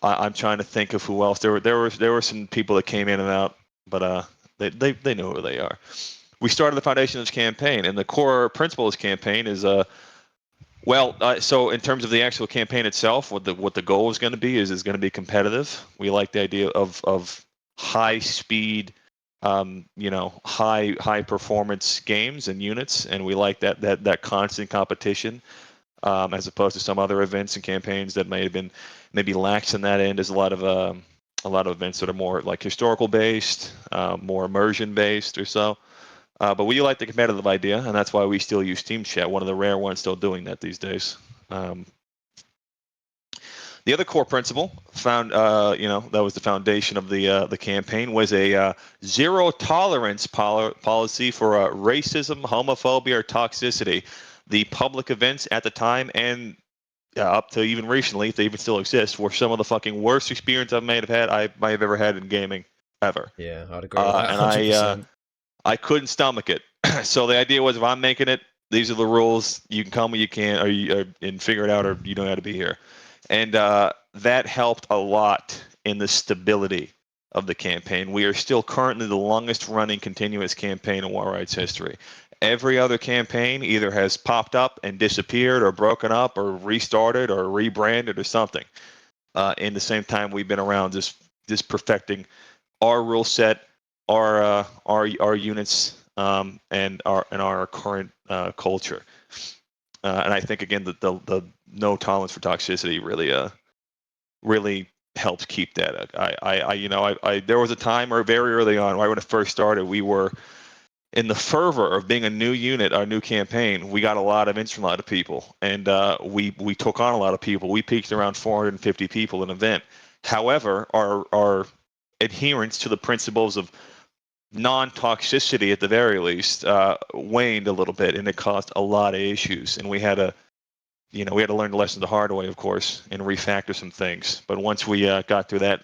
I'm trying to think of who else. There were some people that came in and out, but they know who they are. We started the foundation of this campaign, and the core principle of this campaign is so in terms of the actual campaign itself, what the goal is going to be is going to be competitive. We like the idea of high speed, high performance games and units, and we like that constant competition. As opposed to some other events and campaigns that may have been maybe lax in that end. There's a lot of events that are more like historical based, more immersion based or so. But we like the competitive idea, and that's why we still use Team Chat, one of the rare ones still doing that these days. The other core principle found, that was the foundation of the campaign, was a zero tolerance policy for racism, homophobia, or toxicity. The public events at the time and up to even recently, if they even still exist, were some of the fucking worst experience I might have ever had in gaming ever. Yeah, I'd agree with that. And 100%. I couldn't stomach it. So the idea was, if I'm making it, these are the rules. You can come when you can, and figure it out, or you don't have to be here. And that helped a lot in the stability of the campaign. We are still currently the longest running continuous campaign in War Rights history. Every other campaign either has popped up and disappeared, or broken up, or restarted, or rebranded, or something. In the same time we've been around, just perfecting our rule set, our units, and our current culture. And I think again that the no tolerance for toxicity really helps keep that. There was a time, or very early on, right when it first started, we were in the fervor of being a new unit, our new campaign. We got a lot of interest from a lot of people, and we took on a lot of people. We peaked around 450 people in an event. However, our adherence to the principles of non-toxicity, at the very least, waned a little bit, and it caused a lot of issues. And we had to learn the lesson the hard way, of course, and refactor some things. But once we got through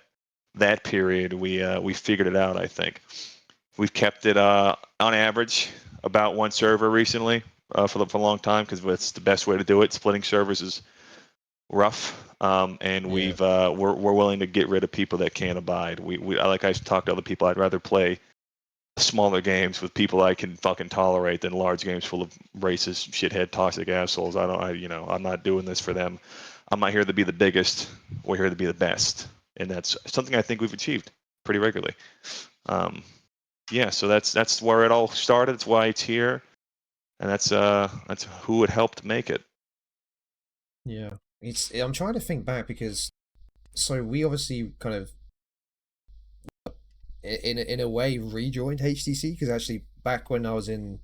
that period, we figured it out. I think we've kept it on average about one server recently for a long time, because it's the best way to do it. Splitting servers is rough, and we're willing to get rid of people that can't abide. Like I talked to other people, I'd rather play smaller games with people I can fucking tolerate than large games full of racist, shithead, toxic assholes. I'm not doing this for them. I'm not here to be the biggest. We're here to be the best, and that's something I think we've achieved pretty regularly. So that's where it all started. It's why it's here, and that's who it helped make it. Yeah, I'm trying to think back, because so we obviously kind of in a way rejoined HTC, because actually back when I was in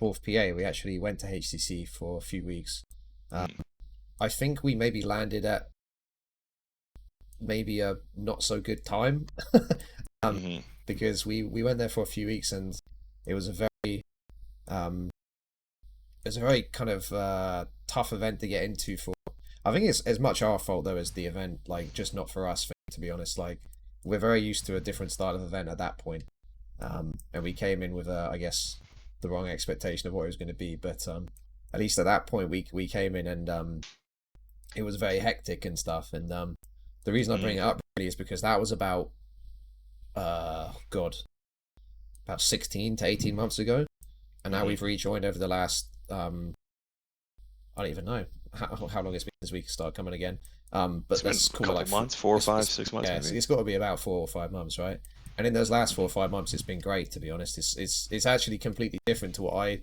4th PA, we actually went to HTC for a few weeks. I think we maybe landed at maybe a not so good time, because we went there for a few weeks, and it was a very kind of tough event to get into. I think it's as much our fault though as the event, like just not for us, to be honest. Like, we're very used to a different style of event at that point, and we came in with I guess the wrong expectation of what it was going to be. But at least at that point we came in, and it was very hectic and stuff. And the reason I bring it up really is because that was about about 16 to 18 months ago, and now we've rejoined over the last I don't even know how long it's been since we started coming again. But let's call it like months, 4 or 5, 6 months. Yeah, it's got to be about 4 or 5 months, right? And in those last 4 or 5 months, it's been great, to be honest. It's actually completely different to what I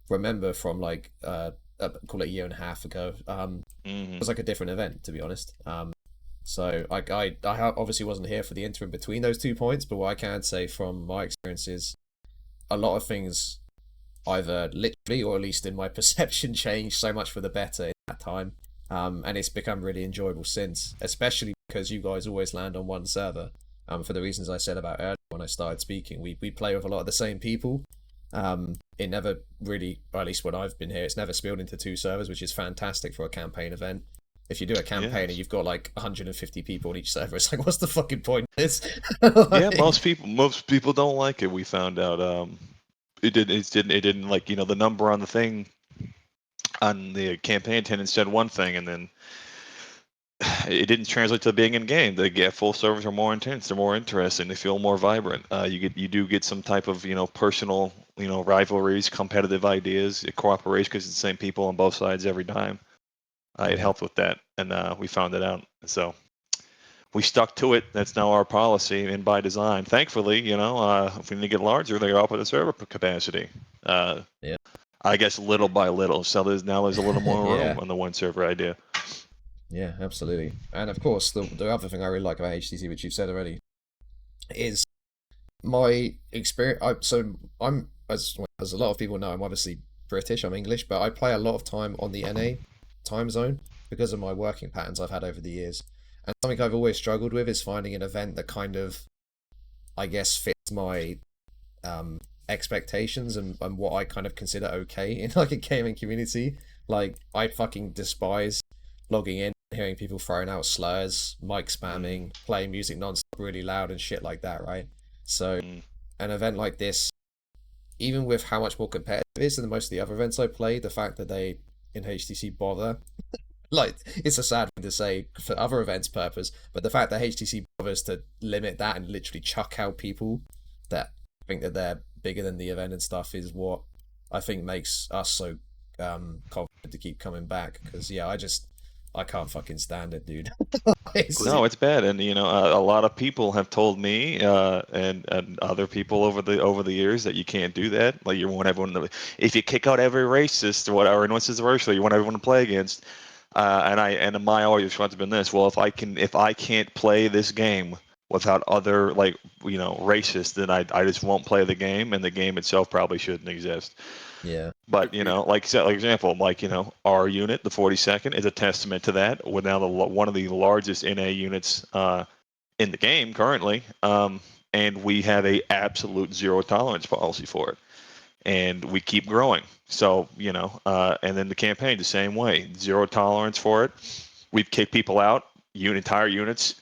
remember from like call it a year and a half ago. It was like a different event, to be honest. So I obviously wasn't here for the interim between those 2 points, but what I can say from my experiences, a lot of things either literally or at least in my perception changed so much for the better in that time. And it's become really enjoyable since, especially because you guys always land on one server. For the reasons I said about earlier when I started speaking, we play with a lot of the same people. It never really, or at least when I've been here, it's never spilled into 2 servers, which is fantastic for a campaign event. If you do a campaign and you've got like 150 people on each server, it's like, what's the fucking point of this? Yeah, most people don't like it. We found out. It didn't like, the number on the thing on the campaign attendance said one thing, and then it didn't translate to being in game. The full servers are more intense. They're more interesting. They feel more vibrant. You do get some type of personal rivalries, competitive ideas, cooperation, because it's the same people on both sides every time. It helped with that, and we found it out. So we stuck to it. That's now our policy, and by design. Thankfully, if we need to get larger, they up with the server capacity. I guess little by little. So there's a little more room on the one server idea. Yeah, absolutely. And of course, the other thing I really like about HTC, which you've said already, is my experience. I'm as a lot of people know, I'm obviously British. I'm English, but I play a lot of time on the NA time zone because of my working patterns I've had over the years. And something I've always struggled with is finding an event that kind of, I guess, fits my expectations and what I kind of consider okay in like a gaming community. Like, I fucking despise logging in, hearing people throwing out slurs, mic spamming, playing music non-stop really loud and shit like that, right? So an event like this, even with how much more competitive it is than most of the other events I play, the fact that they in HTC bother, like, it's a sad thing to say for other events purpose, but the fact that HTC bothers to limit that and literally chuck out people that think that they're bigger than the event and stuff is what I think makes us so confident to keep coming back. Because I can't fucking stand it, dude. No, it's bad, and a lot of people have told me and other people over the years that you can't do that. Like, you want everyone if you kick out every racist or whatever, and what's racial, you want everyone to play against. And my always response has been this: well, if I can't play this game without other racists, then I just won't play the game, and the game itself probably shouldn't exist. Yeah. But example, our unit, the 42nd, is a testament to that. We're now one of the largest NA units in the game currently, and we have a absolute zero tolerance policy for it, and we keep growing. So and then the campaign the same way, zero tolerance for it. We've kicked people out, entire units,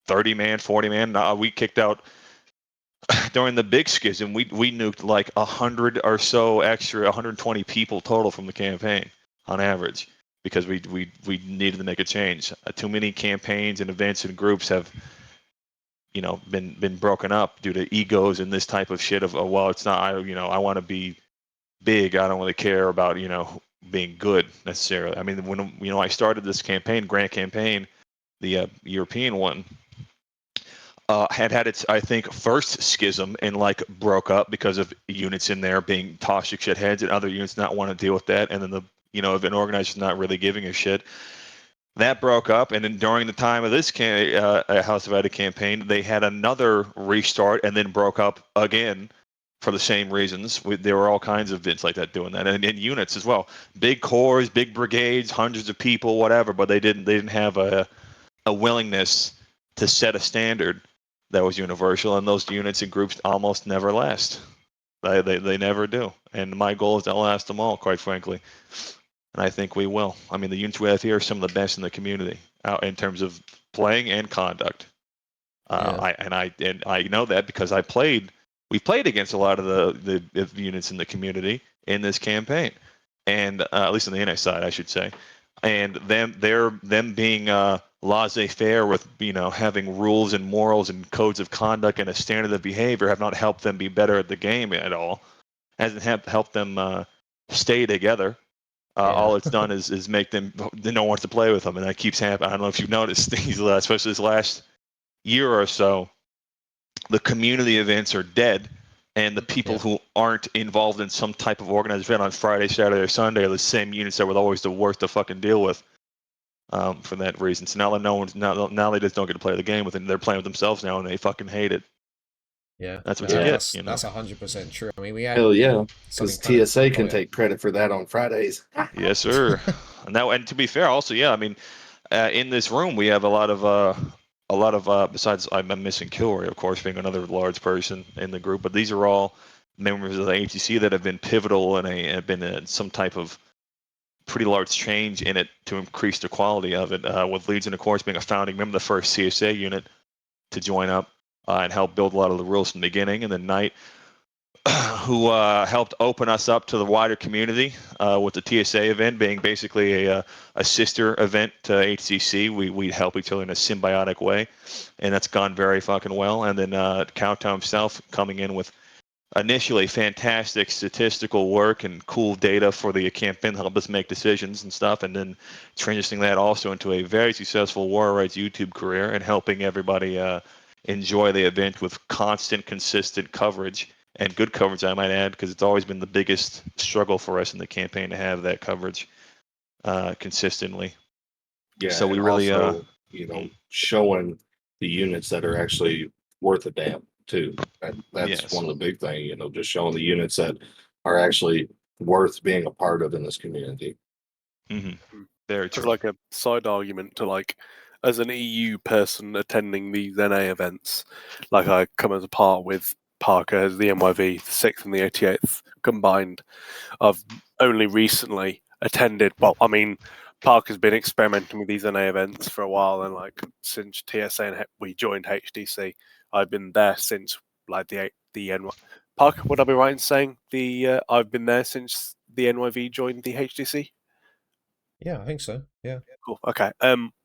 30-man, 40-man. We kicked out. During the big schism, we nuked like 100 or so extra, 120 people total from the campaign on average, because we needed to make a change. Too many campaigns and events and groups have been broken up due to egos and this type of shit of, oh, well, it's not, I want to be big, I don't really care about being good necessarily. I mean, when I started this campaign, Grand Campaign, the European one, had its, I think, first schism and broke up because of units in there being toxic shitheads and other units not want to deal with that, and then if an organizer's not really giving a shit, that broke up. And then during the time of this House of Ida campaign, they had another restart and then broke up again for the same reasons. There were all kinds of events like that doing that, and units as well, big corps, big brigades, hundreds of people, whatever, but they didn't have a willingness to set a standard that was universal, and those units and groups almost never last. They never do. And my goal is to last them all, quite frankly. And I think we will. I mean, the units we have here are some of the best in the community in terms of playing and conduct. I know that because we played against a lot of the units in the community in this campaign, and at least on the NA side, I should say. And them being laissez-faire with having rules and morals and codes of conduct and a standard of behavior have not helped them be better at the game at all. Hasn't helped them stay together. All it's done is make them no one wants to play with them, and that keeps happening. I don't know if you've noticed these, especially this last year or so, the community events are dead, and the people who aren't involved in some type of organized event on Friday, Saturday, or Sunday are the same units that were always the worst to fucking deal with. For that reason. So now they just don't get to play the game with it. They're playing with themselves now, and they fucking hate it. Yeah, that's what you get. That's 100% true. I mean, we had because TSA can take credit for that on Fridays. Yes, sir. And to be fair, also, I mean, in this room we have a lot of a lot of besides I'm missing Kilroy, of course, being another large person in the group, but these are all members of the HTC that have been pivotal and have been some type of pretty large change in it to increase the quality of it. With Legion, of course, being a founding member, the first CSA unit to join up and help build a lot of the rules from the beginning, and then Knight, who helped open us up to the wider community with the TSA event being basically a sister event to HCC. We help each other in a symbiotic way, and that's gone very fucking well. And then Kotow himself coming in with initially fantastic statistical work and cool data for the campaign to help us make decisions and stuff, and then transitioning that also into a very successful War Rights YouTube career and helping everybody enjoy the event with constant, consistent coverage. And good coverage, I might add, because it's always been the biggest struggle for us in the campaign to have that coverage consistently. Yeah, So we and really, also, showing the units that are actually worth a damn too. That's Yes. one of the big things, just showing the units that are actually worth being a part of in this community. Very As true. like a side argument to as an EU person attending these NA events, I come as a part with Parker as the NYV, the 6th and the 88th combined. I've only recently attended. Well, I mean, Parker's been experimenting with these NA events for a while, and since TSA and we joined HDC, I've been there since the NY. Parker, would I be right in saying I've been there since the NYV joined the HDC? Yeah, I think so. Yeah. Cool. Okay.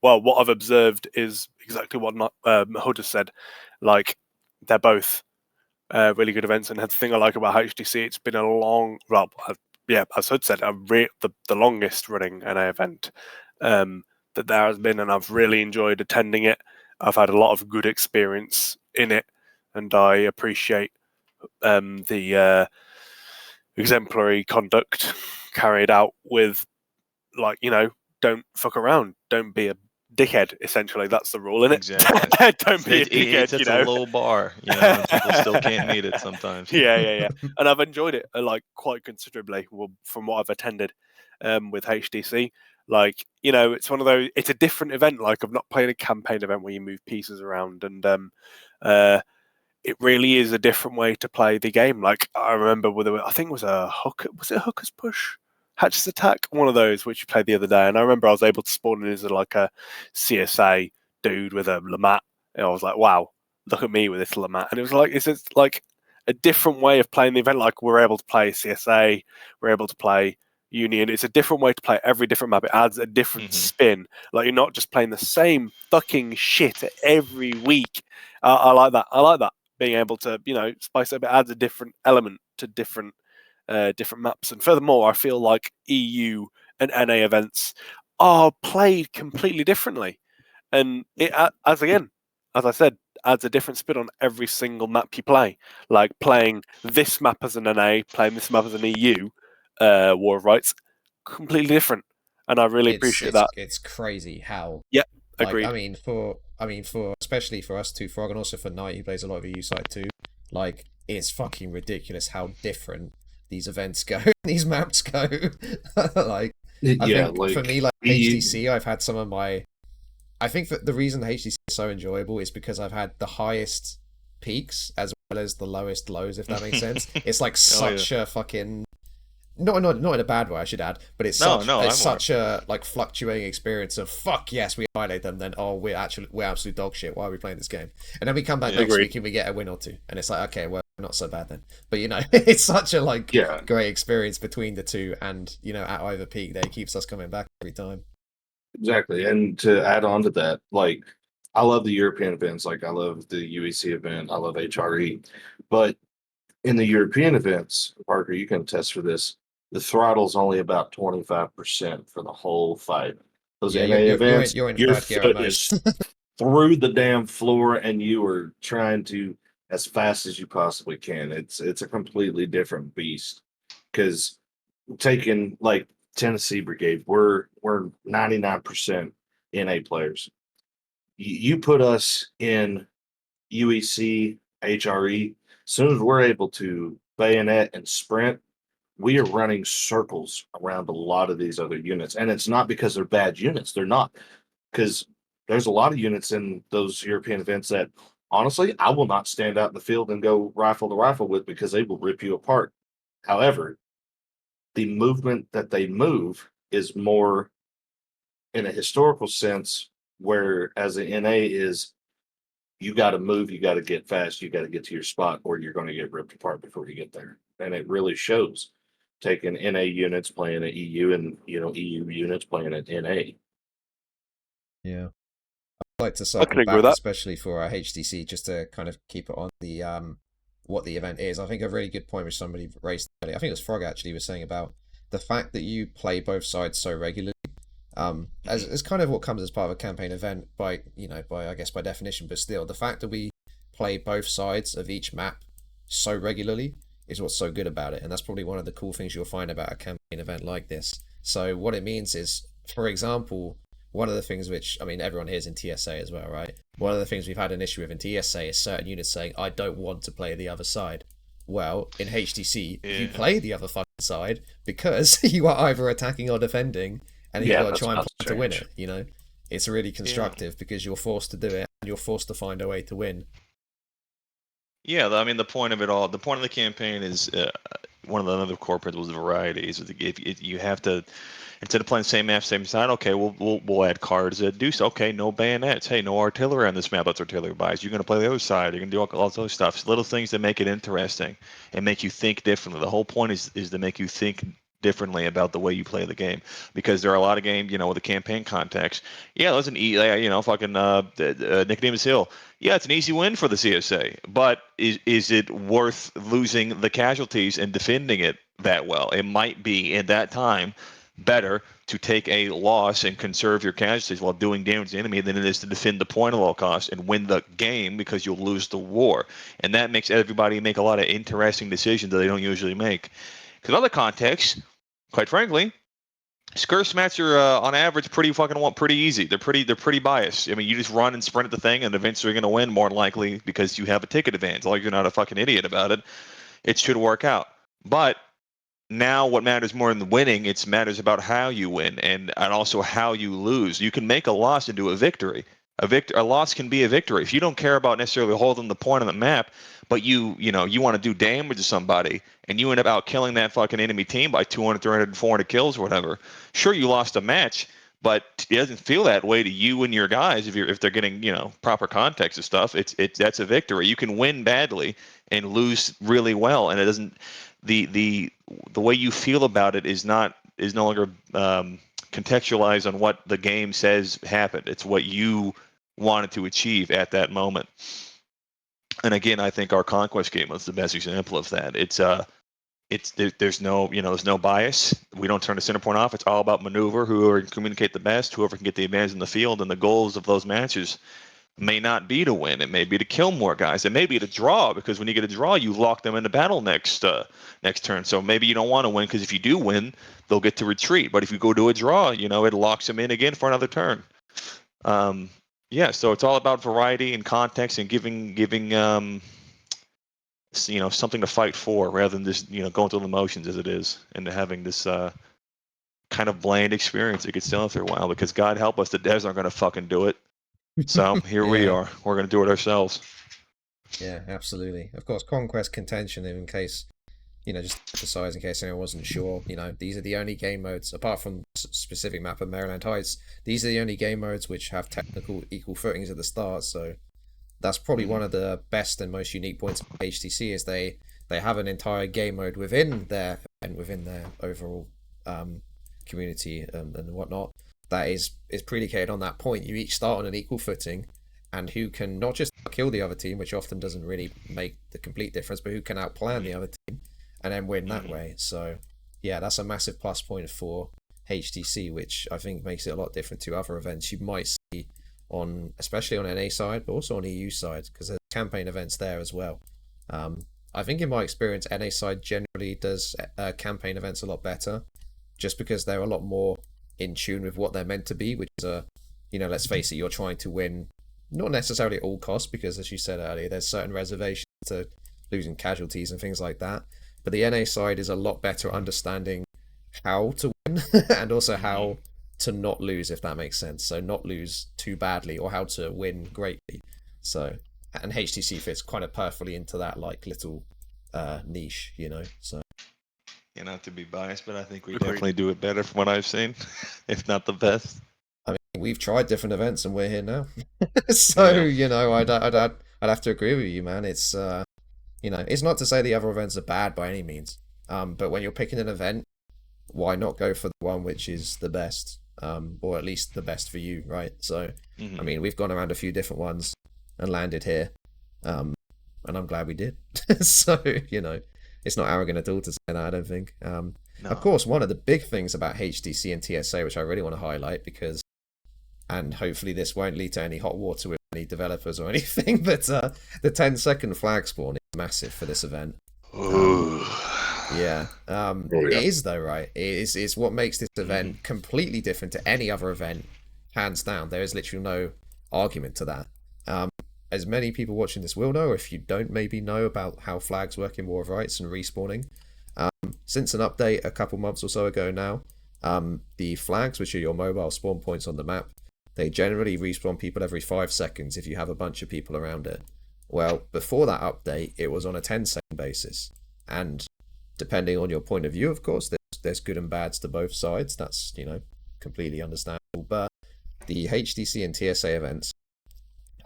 Well, what I've observed is exactly what Hood has said. They're both really good events, and the thing I like about HDC, it's been a long, as Hood said, the longest running NA event that there has been, and I've really enjoyed attending it. I've had a lot of good experience in it, and I appreciate the exemplary conduct carried out with, don't fuck around, don't be a dickhead. Essentially, that's the rule, isn't it? Exactly. Don't be a dickhead. It's a low bar, and people still can't meet it sometimes. Yeah. And I've enjoyed it quite considerably from what I've attended with HDC. It's one of those. It's a different event. I've not played a campaign event where you move pieces around, and it really is a different way to play the game. I remember I think it was a hooker. Was it a hooker's push? Hatch's attack, one of those which you played the other day, and I remember I was able to spawn in as a CSA dude with a Lamat, and I was like, wow, look at me with this Lamat. And it was it's just a different way of playing the event. We're able to play CSA, we're able to play Union. It's a different way to play every different map. It adds a different spin. You're not just playing the same fucking shit every week. I like that. I like that, being able to spice it up. It adds a different element to different maps. And furthermore, I feel like EU and NA events are played completely differently. And it, as I said, adds a different spin on every single map you play. Playing this map as an NA, playing this map as an EU War of Rights, completely different. And I really appreciate that. It's crazy how. Yeah, agreed. I mean, for especially for us two, Frog, and also for Knight, who plays a lot of EU side too. It's fucking ridiculous how different these events go, these maps go. I think for me, HDC, I've had some of my. I think that the reason HDC is so enjoyable is because I've had the highest peaks as well as the lowest lows, if that makes sense. It's such a fucking. Not in a bad way, I should add, but it's such a fluctuating experience of fuck yes, we annihilate them, then we're absolute dog shit. Why are we playing this game? And then we come back next week and we get a win or two, and it's okay, well, not so bad then. But it's such a great experience between the two, and at either peak there, it keeps us coming back every time. Exactly, and to add on to that, I love the European events. I love the UEC event. I love HRE, but in the European events, Parker, you can attest for this. The throttle's only about 25% for the whole fight. Those NA events, your foot is through the damn floor, and you are trying to as fast as you possibly can. It's a completely different beast. Because taking Tennessee Brigade, we're 99% NA players. You put us in UEC, HRE. As soon as we're able to bayonet and sprint, we are running circles around a lot of these other units. And it's not because they're bad units. They're not. Because there's a lot of units in those European events that honestly I will not stand out in the field and go rifle to rifle with because they will rip you apart. However, the movement that they move is more in a historical sense, where as an NA is you got to move, you got to get fast, you got to get to your spot, or you're going to get ripped apart before you get there. And it really shows. Taking NA units playing at EU, and EU units playing at NA. Yeah. I'd like to I can cycle agree back, with that. especially for HTC, just to kind of keep it on the what the event is. I think a really good point which somebody raised earlier, I think it was Frog actually, was saying about the fact that you play both sides so regularly. As kind of what comes as part of a campaign event by I guess by definition, but still the fact that we play both sides of each map so regularly is what's so good about it, and that's probably one of the cool things you'll find about a campaign event like this. So what it means is, for example, one of the things which, I mean, everyone here is in TSA as well, right? One of the things we've had an issue with in TSA is certain units saying, I don't want to play the other side. Well, in HTC, you play the other fucking side because you are either attacking or defending, and you've got to try and play to win it, It's really constructive because you're forced to do it, and you're forced to find a way to win. Yeah, I mean, the point of it all, the point of the campaign is one of the other core principles of variety is if you have to, instead of playing the same map, same side, okay, we'll add cards that do so. Okay, no bayonets. Hey, no artillery on this map. That's artillery buys. You're going to play the other side. You're going to do all those stuff. Little things that make it interesting and make you think differently. The whole point is to make you think differently about the way you play the game, because there are a lot of games, with a campaign context. Yeah, there's an Nicodemus Hill. Yeah, it's an easy win for the CSA, but is it worth losing the casualties and defending it that well? It might be at that time better to take a loss and conserve your casualties while doing damage to the enemy than it is to defend the point at all costs and win the game because you'll lose the war. And that makes everybody make a lot of interesting decisions that they don't usually make. Because in other contexts, quite frankly, Skirts match are on average pretty easy. They're pretty biased. I mean, you just run and sprint at the thing, and eventually you're going to win more than likely because you have a ticket advantage. Like, you're not a fucking idiot about it. It should work out. But now what matters more than winning, it matters about how you win and also how you lose. You can make a loss into a victory. A loss can be a victory. If you don't care about necessarily holding the point on the map, but you want to do damage to somebody and you end up out killing that fucking enemy team by 200, 300, 400 kills or whatever, sure, you lost a match, but it doesn't feel that way to you and your guys if they're getting proper context and stuff. That's a victory. You can win badly and lose really well, and it doesn't. The way you feel about it is no longer contextualized on what the game says happened. It's what you wanted to achieve at that moment. And again, I think our Conquest game was the best example of that. There's no bias. We don't turn the center point off. It's all about maneuver. Whoever can communicate the best, whoever can get the advantage in the field, and the goals of those matches may not be to win. It may be to kill more guys. It may be to draw, because when you get a draw, you lock them into battle next turn. So maybe you don't want to win, because if you do win, they'll get to retreat. But if you go to a draw, it locks them in again for another turn. So it's all about variety and context and giving something to fight for, rather than just going through the motions as it is, and having this kind of bland experience that gets done after a while. Because God help us, the devs aren't going to fucking do it. So here we are. We're going to do it ourselves. Yeah, absolutely. Of course, Conquest contention, in case, just emphasize in case anyone wasn't sure, these are the only game modes, apart from specific map of Maryland Heights, these are the only game modes which have technical equal footings at the start. So that's probably one of the best and most unique points of HTC, is they have an entire game mode within their overall community and whatnot that is predicated on that point. You each start on an equal footing, and who can not just kill the other team, which often doesn't really make the complete difference, but who can outplan the other team and then win that way. So yeah, that's a massive plus point for HTC, which I think makes it a lot different to other events you might see especially on NA side, but also on EU side, because there's campaign events there as well. I think in my experience, NA side generally does campaign events a lot better, just because they're a lot more in tune with what they're meant to be, which is let's face it, you're trying to win, not necessarily at all costs, because as you said earlier, there's certain reservations to losing casualties and things like that. But the NA side is a lot better at understanding how to win and also how to not lose, if that makes sense. So not lose too badly, or how to win greatly. So, and HTC fits kind of perfectly into that like little niche, you know. So Not to be biased, but I think we Agreed. definitely do it better from what I've seen, if not the best. I mean, we've tried different events and we're here now. So Yeah. you know, I'd have to agree with you, man. It's you know, it's not to say the other events are bad by any means. But when you're picking an event, why not go for the one which is the best, or at least the best for you, right? So, I mean, we've gone around a few different ones and landed here, and I'm glad we did. So, you know, it's not arrogant at all to say that, I don't think. No. Of course, one of the big things about HTC and TSA, which I really want to highlight, because, and hopefully this won't lead to any hot water with any developers or anything, but the 10-second flag spawn is massive for this event. Yeah. It is though, right? It's what makes this event completely different to any other event, hands down. There is literally no argument to that. As many people watching this will know, or if you don't maybe know about how flags work in War of Rights and respawning, since an update a couple months or so ago now, the flags, which are your mobile spawn points on the map, they generally respawn people every 5 seconds if you have a bunch of people around it. Well, before that update, it was on a 10-second basis, and depending on your point of view, of course, there's good and bads to both sides. That's, you know, completely understandable. But the HTC and TSA events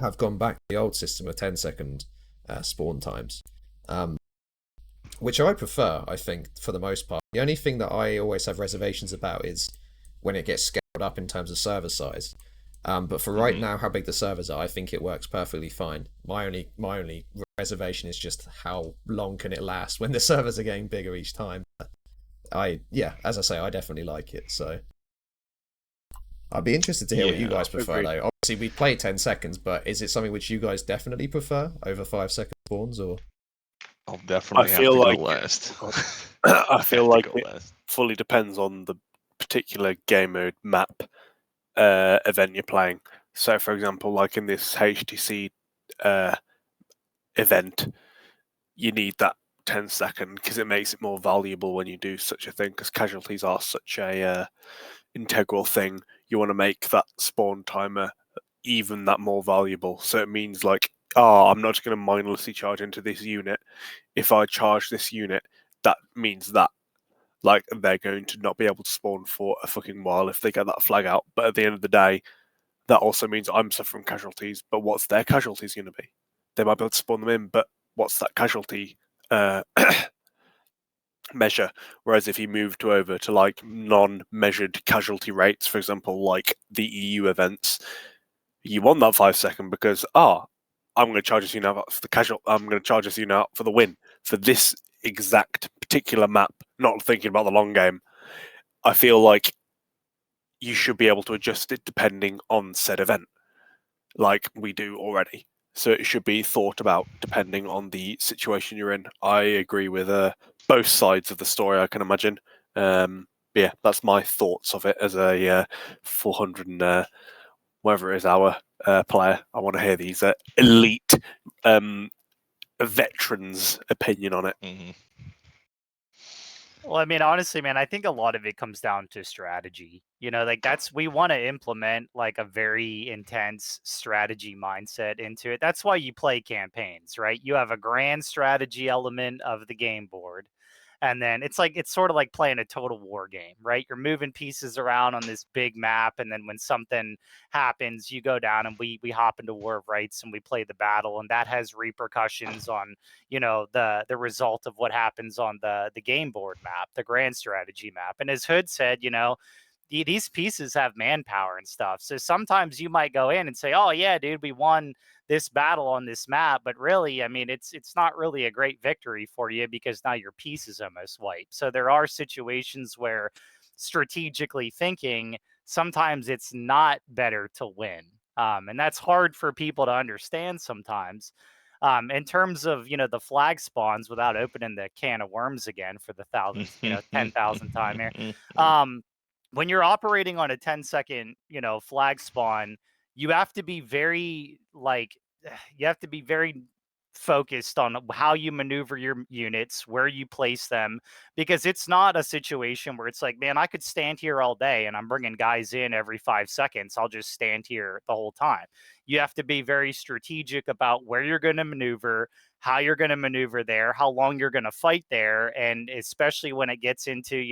have gone back to the old system of 10-second spawn times, which I prefer, I think, for the most part. The only thing that I always have reservations about is when it gets scaled up in terms of server size. But for right now, how big the servers are, I think it works perfectly fine. My only reservation is just how long can it last when the servers are getting bigger each time. As I say, I definitely like it. So I'd be interested to hear what you guys prefer, though. Obviously, we play 10 seconds, but is it something which you guys definitely prefer over 5-second spawns, or? I'll definitely have to go last. I feel like it fully depends on the particular game mode map event you're playing. So, for example, like in this HTC event, you need that 10-second because it makes it more valuable when you do such a thing, because casualties are such a integral thing. You want to make that spawn timer even that more valuable. So it means like, I'm not just going to mindlessly charge into this unit. If I charge this unit, that means that like they're going to not be able to spawn for a fucking while if they get that flag out. But at the end of the day, that also means I'm suffering casualties. But what's their casualties going to be? They might be able to spawn them in, but what's that casualty measure? Whereas if you moved over to like non-measured casualty rates, for example, like the EU events, you want that 5-second because I'm going to charge this unit out for the casual. I'm going to charge this unit out for the win for this exact particular map. Not thinking about the long game. I feel like you should be able to adjust it depending on said event, like we do already. So it should be thought about depending on the situation you're in. I agree with both sides of the story, I can imagine. Yeah, that's my thoughts of it as a 400 and whatever it is hour player. I want to hear these elite veterans' opinion on it. Well, I mean, honestly, man, I think a lot of it comes down to strategy. You know, like we want to implement like a very intense strategy mindset into it. That's why you play campaigns, right? You have a grand strategy element of the game board. And then it's sort of like playing a total war game, right? You're moving pieces around on this big map. And then when something happens, you go down and we hop into War of Rights and we play the battle. And that has repercussions on, you know, the result of what happens on the game board map, the grand strategy map. And as Hood said, you know, these pieces have manpower and stuff. So sometimes you might go in and say, oh yeah, dude, we won this battle on this map, but really, I mean, it's not really a great victory for you because now your piece is almost wiped. So there are situations where strategically thinking, sometimes it's not better to win. And that's hard for people to understand sometimes. In terms of, you know, the flag spawns, without opening the can of worms again for the 10,000th time here. When you're operating on a 10-second, you know, flag spawn, you have to be very focused on how you maneuver your units, where you place them, because it's not a situation where it's like, man, I could stand here all day and I'm bringing guys in every 5 seconds. I'll just stand here the whole time. You have to be very strategic about where you're going to maneuver, how you're going to maneuver there, how long you're going to fight there. And especially when it gets into,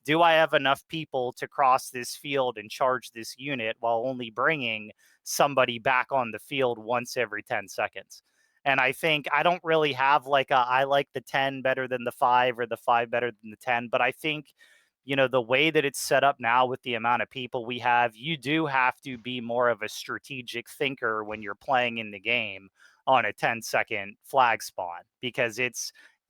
do I have enough people to cross this field and charge this unit while only bringing somebody back on the field once every 10 seconds? And I think I don't really have I like the 10 better than the 5 or the 5 better than the 10. But I think, the way that it's set up now with the amount of people we have, you do have to be more of a strategic thinker when you're playing in the game on a 10-second flag spawn, because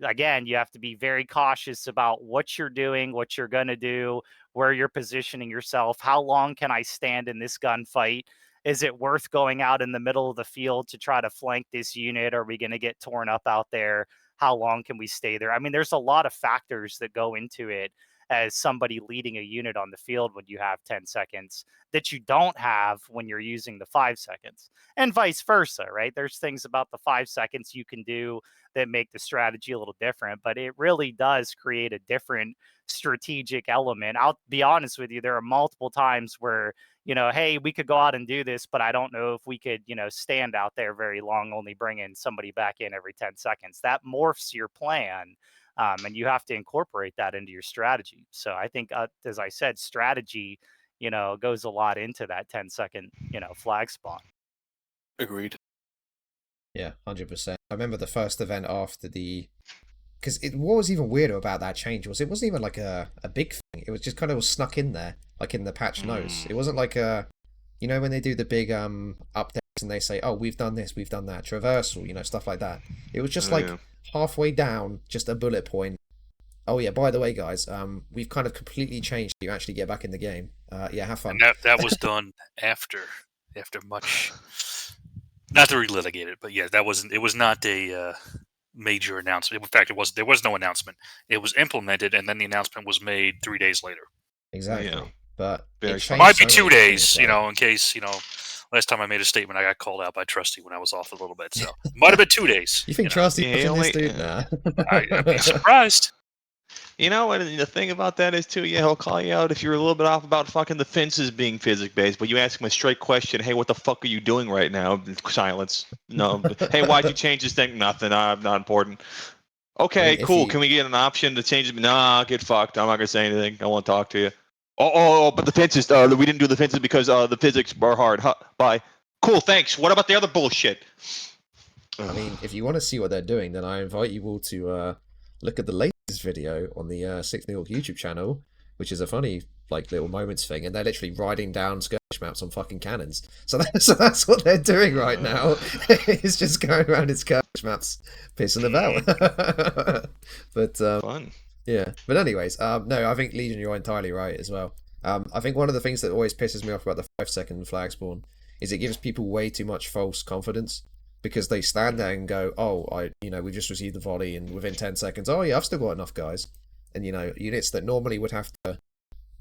again, you have to be very cautious about what you're doing, what you're going to do, where you're positioning yourself. How long can I stand in this gunfight? Is it worth going out in the middle of the field to try to flank this unit? Are we going to get torn up out there? How long can we stay there? I mean, there's a lot of factors that go into it as somebody leading a unit on the field when you have 10 seconds that you don't have when you're using the 5 seconds, and vice versa, right? There's things about the 5 seconds you can do that make the strategy a little different, but it really does create a different strategic element. I'll be honest with you, there are multiple times where, hey, we could go out and do this, but I don't know if we could, stand out there very long, only bringing somebody back in every 10 seconds. That morphs your plan. And you have to incorporate that into your strategy. So I think, as I said, strategy, goes a lot into that 10-second, flag spawn. Agreed. Yeah, 100%. I remember the first event after because what was even weirder about that change was it wasn't even like a big thing. It was just kind of snuck in there, like in the patch notes. It wasn't like when they do the big updates and they say, oh, we've done this, we've done that, traversal, stuff like that. It was just halfway down, just a bullet point. Oh yeah, by the way, guys, we've kind of completely changed. You actually get back in the game. Yeah, have fun. And that was done after much. Not to relitigate it, but yeah, it was not a major announcement. In fact, there was no announcement. It was implemented, and then the announcement was made 3 days later. Exactly. Yeah. But It might be 2 days, in case, last time I made a statement, I got called out by Trusty when I was off a little bit. So it might have been 2 days. You think Trusty's watching this dude now? I'd be surprised. You know what? The thing about that is too, he'll call you out if you're a little bit off about fucking the fences being physics based, but you ask him a straight question, hey, what the fuck are you doing right now? Silence. No. Hey, why'd you change this thing? Nothing. Not important. Okay, I mean, cool. Can we get an option to change it? Nah, get fucked. I'm not gonna say anything. I won't talk to you. Oh, but the fences. We didn't do the fences because the physics are hard. Huh, bye. Cool. Thanks. What about the other bullshit? I mean, if you want to see what they're doing, then I invite you all to look at the latest video on the Sixth New York YouTube channel, which is a funny little moments thing, and they're literally riding down skirmish maps on fucking cannons. So that's what they're doing right now. It's just going around in skirmish maps, pissing about. But Fun. yeah. But anyways, no, I think Legion, you're entirely right as well. I think one of the things that always pisses me off about the 5-second flag spawn is it gives people way too much false confidence. Because they stand there and go, oh, we just received the volley, and within 10 seconds, oh yeah, I've still got enough guys. And units that normally would have to,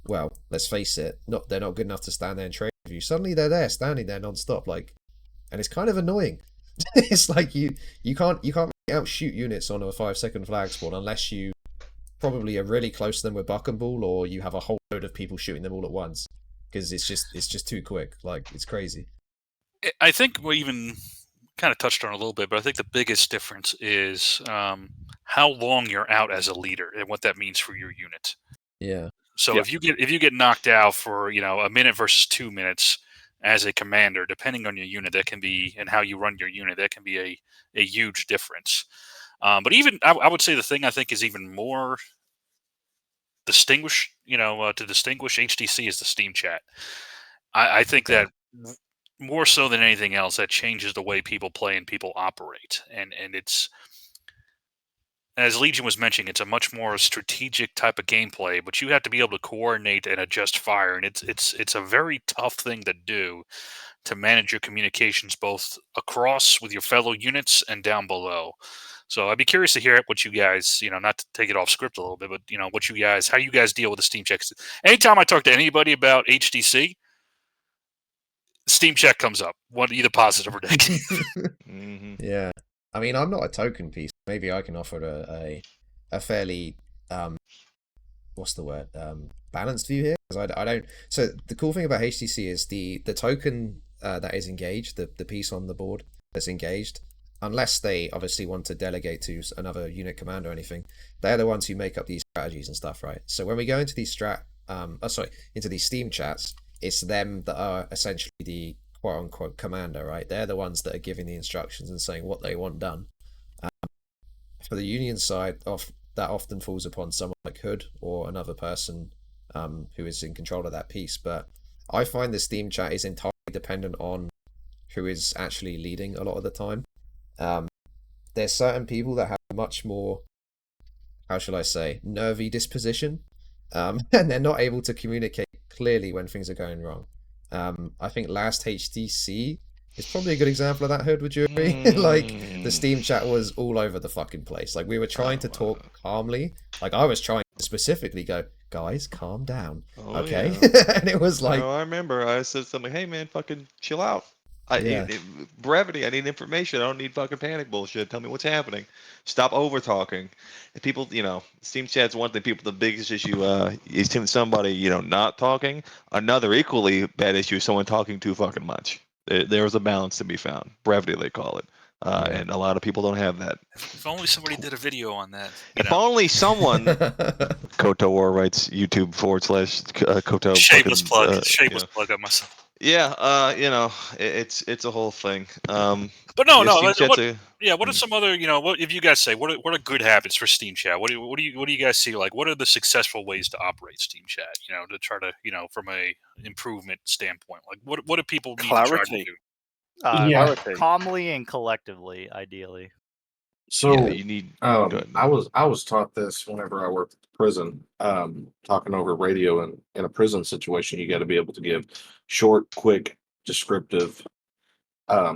well, let's face it, they're not good enough to stand there and trade with you. Suddenly they're there, standing there non-stop, and it's kind of annoying. It's like you can't really outshoot units on a 5-second flag spawn unless you probably are really close to them with buck and ball, or you have a whole load of people shooting them all at once. Because it's just too quick. It's crazy. I think we even kind of touched on it a little bit, but I think the biggest difference is how long you're out as a leader and what that means for your unit. Yeah. So if you get knocked out for a minute versus 2 minutes as a commander, depending on your unit, that can be, and how you run your unit, that can be a huge difference. But even I would say the thing I think is even more to distinguish HDC is the Steam chat. I think that more so than anything else, that changes the way people play and people operate. And it's, as Legion was mentioning, it's a much more strategic type of gameplay, but you have to be able to coordinate and adjust fire. And it's a very tough thing to do, to manage your communications both across with your fellow units and down below. So I'd be curious to hear what you guys, not to take it off script a little bit, but how you guys deal with the Steam checks. Anytime I talk to anybody about HDC, Steam check comes up, either positive or negative. Yeah. I mean, I'm not a token piece. Maybe I can offer a fairly what's the word, balanced view here, because I don't. So the cool thing about HTC is the token that is engaged, the piece on the board that's engaged, unless they obviously want to delegate to another unit commander or anything, they're the ones who make up these strategies and stuff, right? So when we go into these into these Steam chats, it's them that are essentially the quote unquote commander, right? They're the ones that are giving the instructions and saying what they want done. For the Union side, that often falls upon someone like Hood or another person who is in control of that piece. But I find the Steam chat is entirely dependent on who is actually leading a lot of the time. There's certain people that have much more, how shall I say, nervy disposition, and they're not able to communicate clearly when things are going wrong. I think last HTC is probably a good example of that, Hood, would you agree? Like, the Steam chat was all over the fucking place. Like, we were trying to talk calmly. Like, I was trying to specifically go, guys, calm down. Okay? Yeah. And it was like... I remember I said something, hey, man, fucking chill out. Yeah. Brevity, I need information. I don't need fucking panic bullshit. Tell me what's happening. Stop over-talking. And people, Steam chat's one thing. The biggest issue is somebody, not talking. Another equally bad issue is someone talking too fucking much. There's a balance to be found. Brevity, they call it. And a lot of people don't have that. If only somebody did a video on that. If only someone... Kotow War writes YouTube / Kotow. Shameless plug. Shameless plug on myself. Yeah, it's a whole thing. But no. What are some other, what if you guys say what are good habits for Steam Chat? What do you guys see, like what are the successful ways to operate Steam Chat? To try to from a improvement standpoint, like what do people need to try to do? Calmly and collectively, ideally. So you need. I was taught this whenever I worked at the prison. Talking over radio in a prison situation, you got to be able to give short, quick, descriptive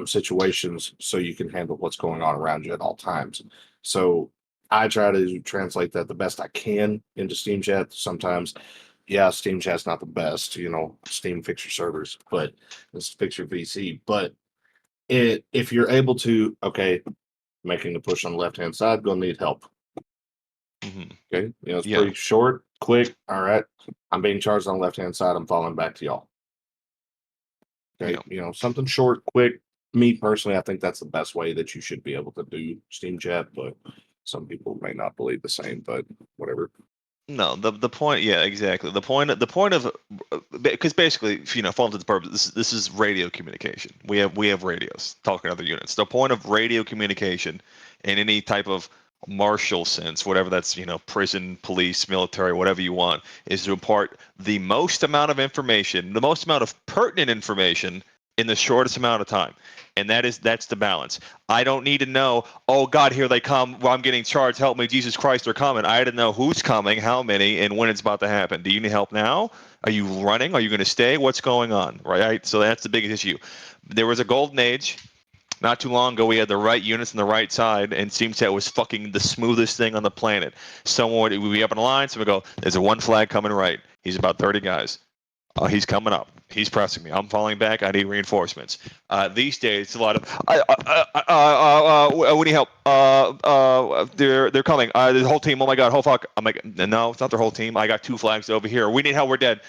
situations so you can handle what's going on around you at all times. So I try to translate that the best I can into Steam Chat. Sometimes, Steam Chat's not the best, Steam fix your servers, but it's fix your VC. But if you're able to, making the push on the left-hand side, gonna need help. Mm-hmm. Okay, it's pretty short, quick. All right, I'm being charged on the left-hand side. I'm falling back to y'all. Okay, something short, quick. Me personally, I think that's the best way that you should be able to do Steam Chat, but some people may not believe the same. But whatever. No, the point, exactly. The point of, because basically, for all intents and purposes, this is radio communication. We have radios talking to other units. The point of radio communication in any type of martial sense, whatever that's, prison, police, military, whatever you want, is to impart the most amount of information, the most amount of pertinent information in the shortest amount of time. And that's the balance. I don't need to know, oh God, here they come. Well, I'm getting charged. Help me, Jesus Christ, they're coming. I had to know who's coming, how many, and when it's about to happen. Do you need help now? Are you running? Are you going to stay? What's going on? Right? So that's the biggest issue. There was a golden age. Not too long ago, we had the right units on the right side, and Steam Chat was fucking the smoothest thing on the planet. Someone would be up in a line, so we go, there's a one flag coming right. He's about 30 guys. He's coming up. He's pressing me. I'm falling back. I need reinforcements. These days, it's a lot of, we need help. They're coming. The whole team. Oh my God. Oh fuck. I'm like, no, it's not their whole team. I got two flags over here. We need help. We're dead.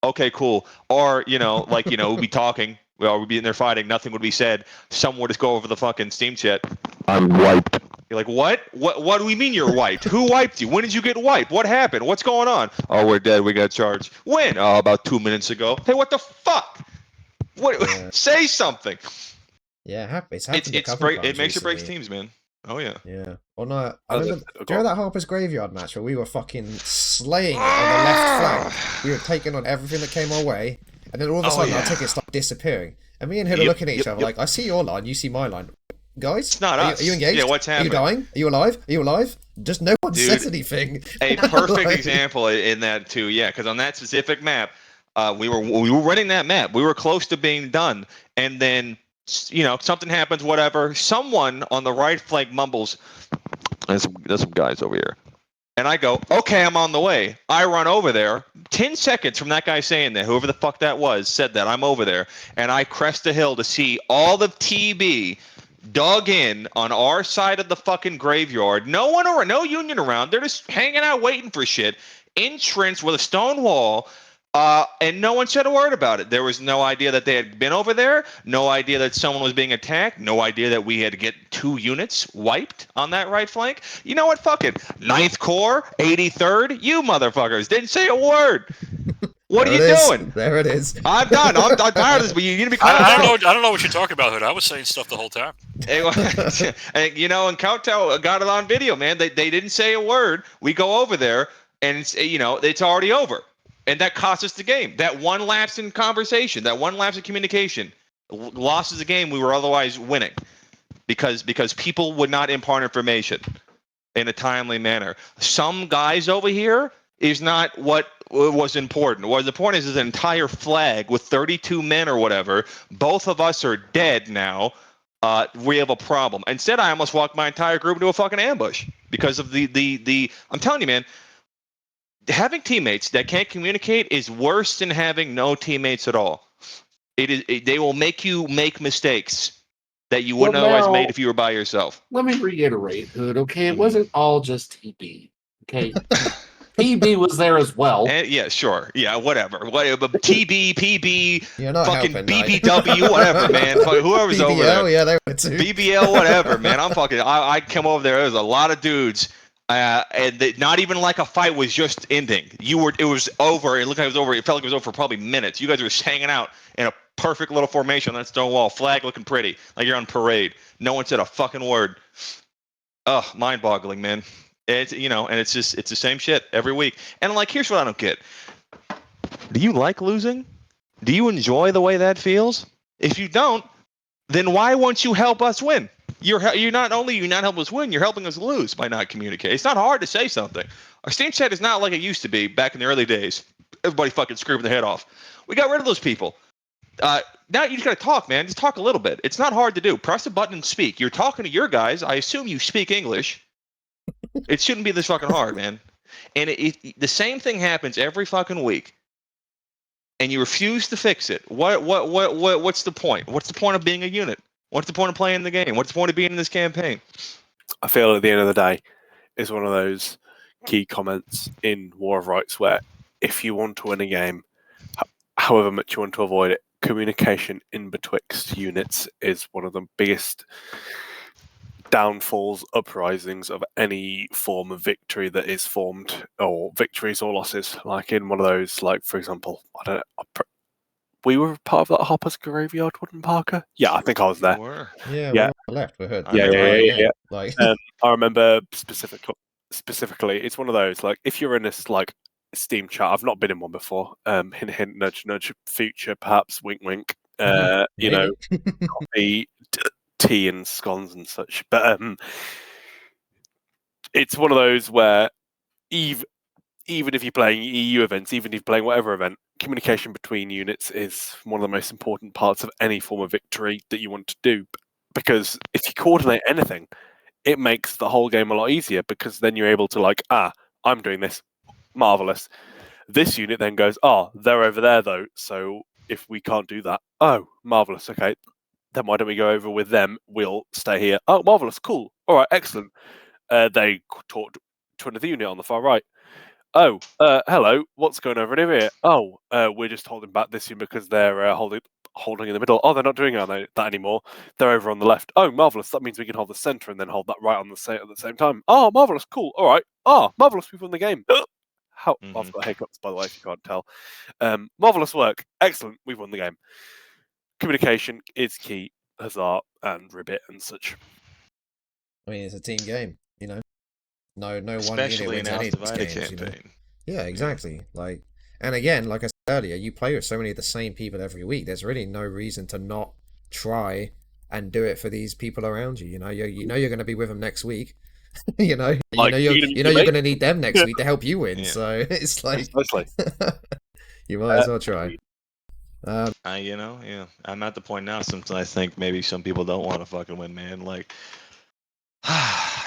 Okay, cool. Or we'd be talking. We'd be in there fighting. Nothing would be said. Someone would just go over the fucking Steam Chat. I'm wiped. You're like, what? What do we mean you're wiped? Who wiped you? When did you get wiped? What happened? What's going on? Oh, we're dead. We got charged. When? Oh, about 2 minutes ago. Hey, what the fuck? What? Yeah. Say something. Yeah, it's great. It makes or breaks teams, man. Oh yeah. Yeah. Well, no, I remember. Do you know that Harper's Graveyard match where we were fucking slaying it on the left flank? We were taking on everything that came our way, and then all of a sudden our tickets started disappearing, and me and Hill are looking at each other like, I see your line, you see my line. Guys, it's not us. Are you engaged? Yeah, what's happening? Are you dying? Are you alive? Are you alive? Just no one says anything. A perfect example in that too. Yeah, because on that specific map, we were running that map. We were close to being done, and then something happens. Whatever. Someone on the right flank mumbles, "There's some guys over here," and I go, "Okay, I'm on the way." I run over there. 10 seconds from that guy saying that, whoever the fuck that was, said that, I'm over there, and I crest the hill to see all the TB. dug in on our side of the fucking graveyard. No one around, no Union around. They're just hanging out waiting for shit. Entrance with a stone wall. And no one said a word about it. There was no idea that they had been over there. No idea that someone was being attacked. No idea that we had to get 2 units wiped on that right flank. You know what? Fuck it. 9th Corps, 83rd, you motherfuckers didn't say a word. What are you doing? There it is. I'm done. I'm tired of this, but you need to be calm I down. don't know what you're talking about, Hood. I was saying stuff the whole time. And, you know, and Kotow got it on video, man. They didn't say a word. We go over there, and it's, you know, it's already over. And that cost us the game. That one lapse in conversation, that one lapse in communication, lost us the game we were otherwise winning, because people would not impart information in a timely manner. Some guys over here is not what was important. What was important is an entire flag with 32 men or whatever. Both of us are dead now. We have a problem. Instead, I almost walked my entire group into a fucking ambush because of the I'm telling you, man, having teammates that can't communicate is worse than having no teammates at all. They will make you make mistakes that you wouldn't otherwise made if you were by yourself. Let me reiterate, Hood. Okay, it wasn't all just TB. Okay, PB was there as well. And, yeah, sure. Yeah, whatever. Whatever. TB, PB, You're not fucking helping, mate. BBW, whatever, man. Whoever's over there. BBL, yeah, they were too. BBL, whatever, man. I'm fucking. I come over there. There was a lot of dudes, and not even like a fight was just ending. It was over. It looked like it was over. It felt like it was over for probably minutes. You guys were just hanging out in a perfect little formation on that stone wall, flag looking pretty, like you're on parade. No one said a fucking word. Ugh, mind-boggling, man. It's, you know, and it's the same shit every week. And like, here's what I don't get. Do you like losing? Do you enjoy the way that feels? If you don't, then why won't you help us win? You're not only not helping us win, you're helping us lose by not communicating. It's not hard to say something. Our Steam chat is not like it used to be back in the early days. Everybody fucking screaming their head off. We got rid of those people. Now you just gotta talk, man. Just talk a little bit. It's not hard to do. Press a button and speak. You're talking to your guys. I assume you speak English. It shouldn't be this fucking hard, man. And the same thing happens every fucking week, and you refuse to fix it. What's the point? What's the point of being a unit? What's the point of playing the game? What's the point of being in this campaign? I feel at the end of the day, is one of those key comments in War of Rights where if you want to win a game, however much you want to avoid it, communication in betwixt units is one of the biggest downfalls, uprisings of any form of victory that is formed, or victories or losses. Like in one of those, like for example, I don't know, we were part of that Hopper's Graveyard, wasn't Parker? Yeah, I think I was there. Yeah, yeah. We left. We heard. Yeah. Like, I remember specifically, it's one of those, like, if you're in this like Steam chat, I've not been in one before. Hint, hint, nudge, nudge. Future, perhaps. Wink, wink. You know, coffee, tea, and scones and such. But it's one of those where even if you're playing EU events, even if you're playing whatever event, communication between units is one of the most important parts of any form of victory that you want to do. Because if you coordinate anything, it makes the whole game a lot easier, because then you're able to like, I'm doing this. Marvelous. This unit then goes, they're over there though, so if we can't do that, marvelous, okay, then why don't we go over with them? We'll stay here. Oh, marvelous, cool. All right, excellent. They talked to another unit on the far right. Hello, what's going over here? We're just holding back this unit because they're holding in the middle. They're not doing that anymore. They're over on the left. Oh, marvelous. That means we can hold the center and then hold that right on the at the same time. Oh, marvelous. Cool. All right. Marvelous. We've won the game. I've got hiccups, by the way, if you can't tell. Marvelous work. Excellent. We've won the game. Communication is key. Huzzah and ribbit and such. I mean, it's a team game, you know. No one Especially unit wins in any of these divided games, you know? campaign. Yeah, exactly. Like, and again, like I said earlier, you play with so many of the same people every week. There's really no reason to not try and do it for these people around you. You know, you're going to be with them next week. you know you're going to need them next week to help you win. Yeah. So it's like, you might as well try. I'm at the point now. Sometimes I think maybe some people don't want to fucking win, man. Like,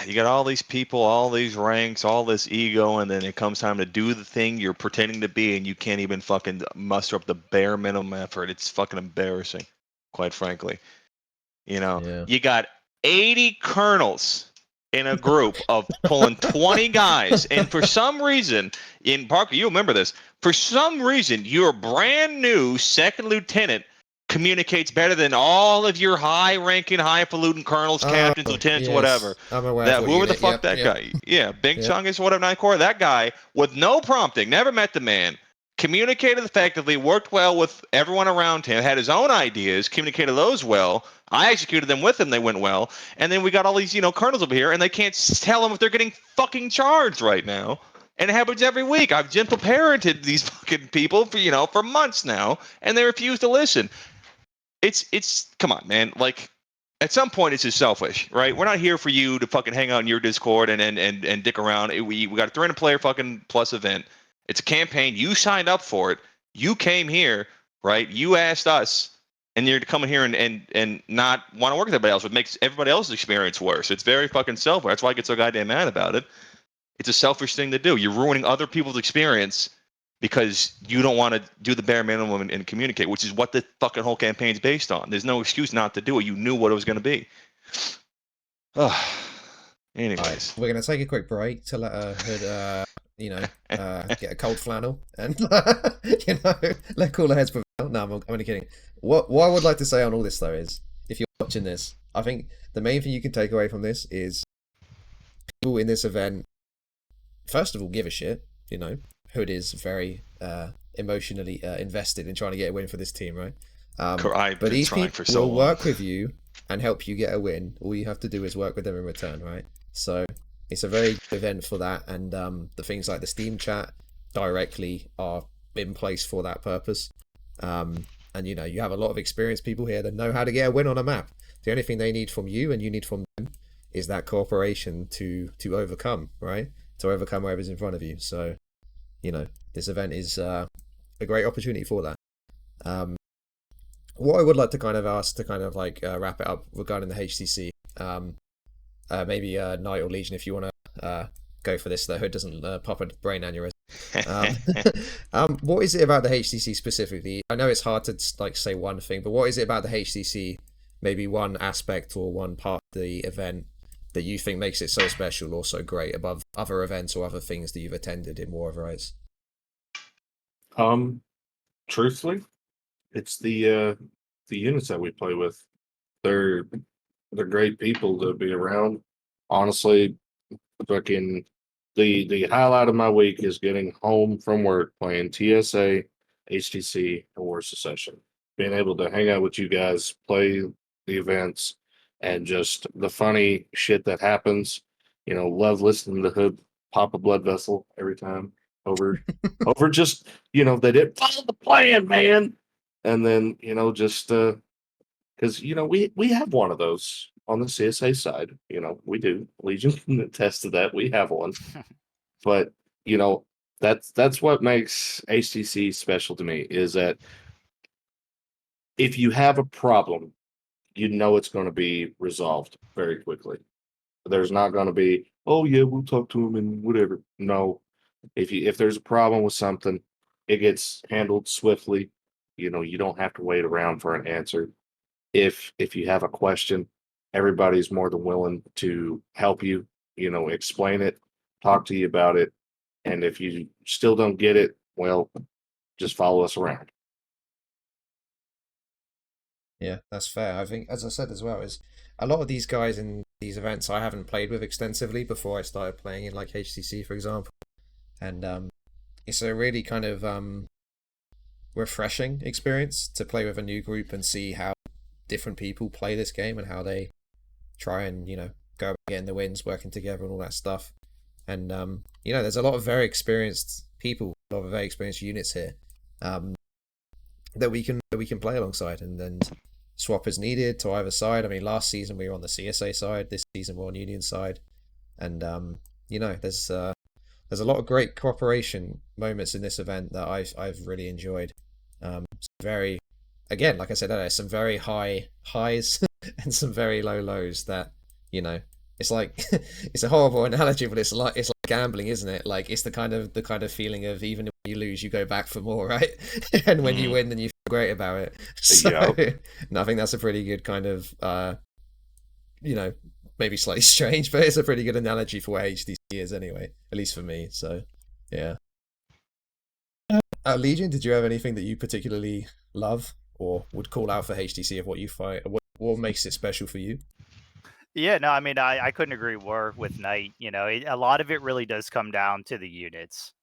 you got all these people, all these ranks, all this ego, and then it comes time to do the thing you're pretending to be, and you can't even fucking muster up the bare minimum effort. It's fucking embarrassing, quite frankly. You know, you got 80 colonels in a group of pulling 20 guys. And for some reason, in Parker, you remember this, for some reason, your brand new second lieutenant communicates better than all of your high-ranking, highfalutin colonels, captains, lieutenants, yes. whatever. I'm aware That of what whoever the unit. fuck that guy, yeah, Big Chungus, whatever, Nine Corps, that guy with no prompting, never met the man, communicated effectively, worked well with everyone around him, had his own ideas, communicated those well. I executed them with him; they went well. And then we got all these, colonels over here, and they can't tell them if they're getting fucking charged right now. And it happens every week. I've gentle parented these fucking people for months now, and they refuse to listen. It's come on, man. Like, at some point, it's just selfish, right? We're not here for you to fucking hang out in your Discord and dick around. We got a 300-player fucking plus event. It's a campaign. You signed up for it. You came here, right? You asked us, and you're coming here and not want to work with everybody else. It makes everybody else's experience worse. It's very fucking selfish. That's why I get so goddamn mad about it. It's a selfish thing to do. You're ruining other people's experience because you don't want to do the bare minimum and communicate, which is what the fucking whole campaign's based on. There's no excuse not to do it. You knew what it was going to be. Anyways. Right, we're going to take a quick break to let Hood, get a cold flannel and, let cooler heads prevail. No, I'm only kidding. What I would like to say on all this, though, is if you're watching this, I think the main thing you can take away from this is people in this event, first of all, give a shit, Hood is very emotionally invested in trying to get a win for this team, right? But these people will work with you and help you get a win. All you have to do is work with them in return, right? So it's a very good event for that, and the things like the Steam chat directly are in place for that purpose. And you have a lot of experienced people here that know how to get a win on a map. The only thing they need from you and you need from them is that cooperation to overcome, right? To overcome whatever's in front of you. So this event is a great opportunity for that. What I would like to kind of ask to kind of wrap it up regarding the HCC, maybe Knight or Legion, if you want to go for this, that Hood doesn't pop a brain aneurysm. What is it about the HCC specifically? I know it's hard to say one thing, but what is it about the HCC, maybe one aspect or one part of the event that you think makes it so special or so great above other events or other things that you've attended in War of Rights? Truthfully, it's the units that we play with. They're great people to be around. Honestly, fucking the highlight of my week is getting home from work playing TSA, HTC, and War Secession. Being able to hang out with you guys, play the events, and just the funny shit that happens. Love listening to Hood pop a blood vessel every time over just they didn't follow the plan, man. And then just because we have one of those on the CSA side. We do. Legion can attest to that. We have one. But that's what makes HTC special to me, is that if you have a problem, it's going to be resolved very quickly. There's not going to be, oh yeah, we'll talk to him and whatever. No, if there's a problem with something, it gets handled swiftly. You don't have to wait around for an answer. If you have a question, everybody's more than willing to help you, explain it, talk to you about it. And if you still don't get it, well, just follow us around. Yeah, that's fair. I think, as I said as well, is a lot of these guys in these events I haven't played with extensively before I started playing in HCC, for example. And it's a really kind of refreshing experience to play with a new group and see how different people play this game and how they try and go about getting the wins, working together and all that stuff. And there's a lot of very experienced people, a lot of very experienced units here that we can play alongside and swap as needed to either side. I mean, last season we were on the CSA side, this season we're on Union side, and there's a lot of great cooperation moments in this event that I've really enjoyed. Very, again, like I said earlier, some very high highs and some very low lows that it's like it's a horrible analogy, but it's like gambling, isn't it? Like it's the kind of feeling of even when you lose, you go back for more, right? And when you win, then you feel great about it. So, no, I think that's a pretty good kind of maybe slightly strange, but it's a pretty good analogy for what HTC is anyway, at least for me. So, yeah. Legion, did you have anything that you particularly love or would call out for HTC of what you find? What makes it special for you? Yeah, no, I mean, I couldn't agree more with Knight. A lot of it really does come down to the units.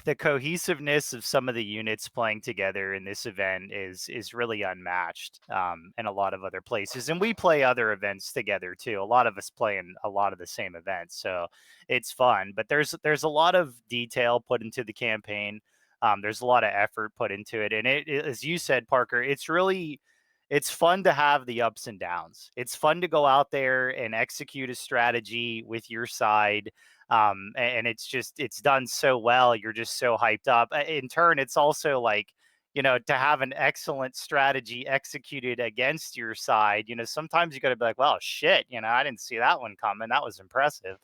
The cohesiveness of some of the units playing together in this event is really unmatched in a lot of other places, and we play other events together too. A lot of us play in a lot of the same events, so it's fun. But there's a lot of detail put into the campaign. There's a lot of effort put into it, and as you said, Parker, it's fun to have the ups and downs. It's fun to go out there and execute a strategy with your side. And it's done so well. You're just so hyped up. In turn, it's also like, to have an excellent strategy executed against your side, sometimes you got to be like, well, shit, I didn't see that one coming. That was impressive.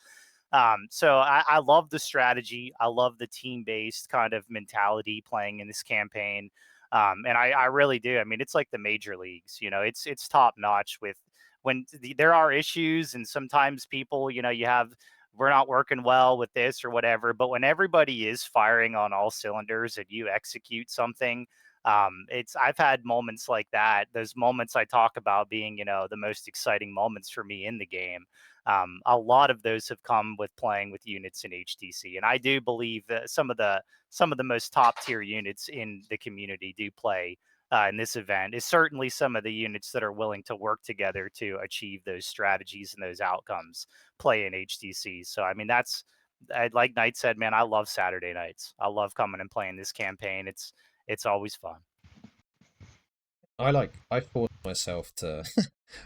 So I love the strategy. I love the team-based kind of mentality playing in this campaign. And I really do. I mean, it's like the major leagues, it's top notch with when there are issues, and sometimes people, we're not working well with this or whatever. But when everybody is firing on all cylinders and you execute something, I've had moments like that. Those moments I talk about being, the most exciting moments for me in the game. A lot of those have come with playing with units in HTC, and I do believe that some of the most top tier units in the community do play in this event. Is certainly some of the units that are willing to work together to achieve those strategies and those outcomes play in HTC. So I mean, like Knight said, man, I love Saturday nights. I love coming and playing this campaign. It's always fun. I force myself to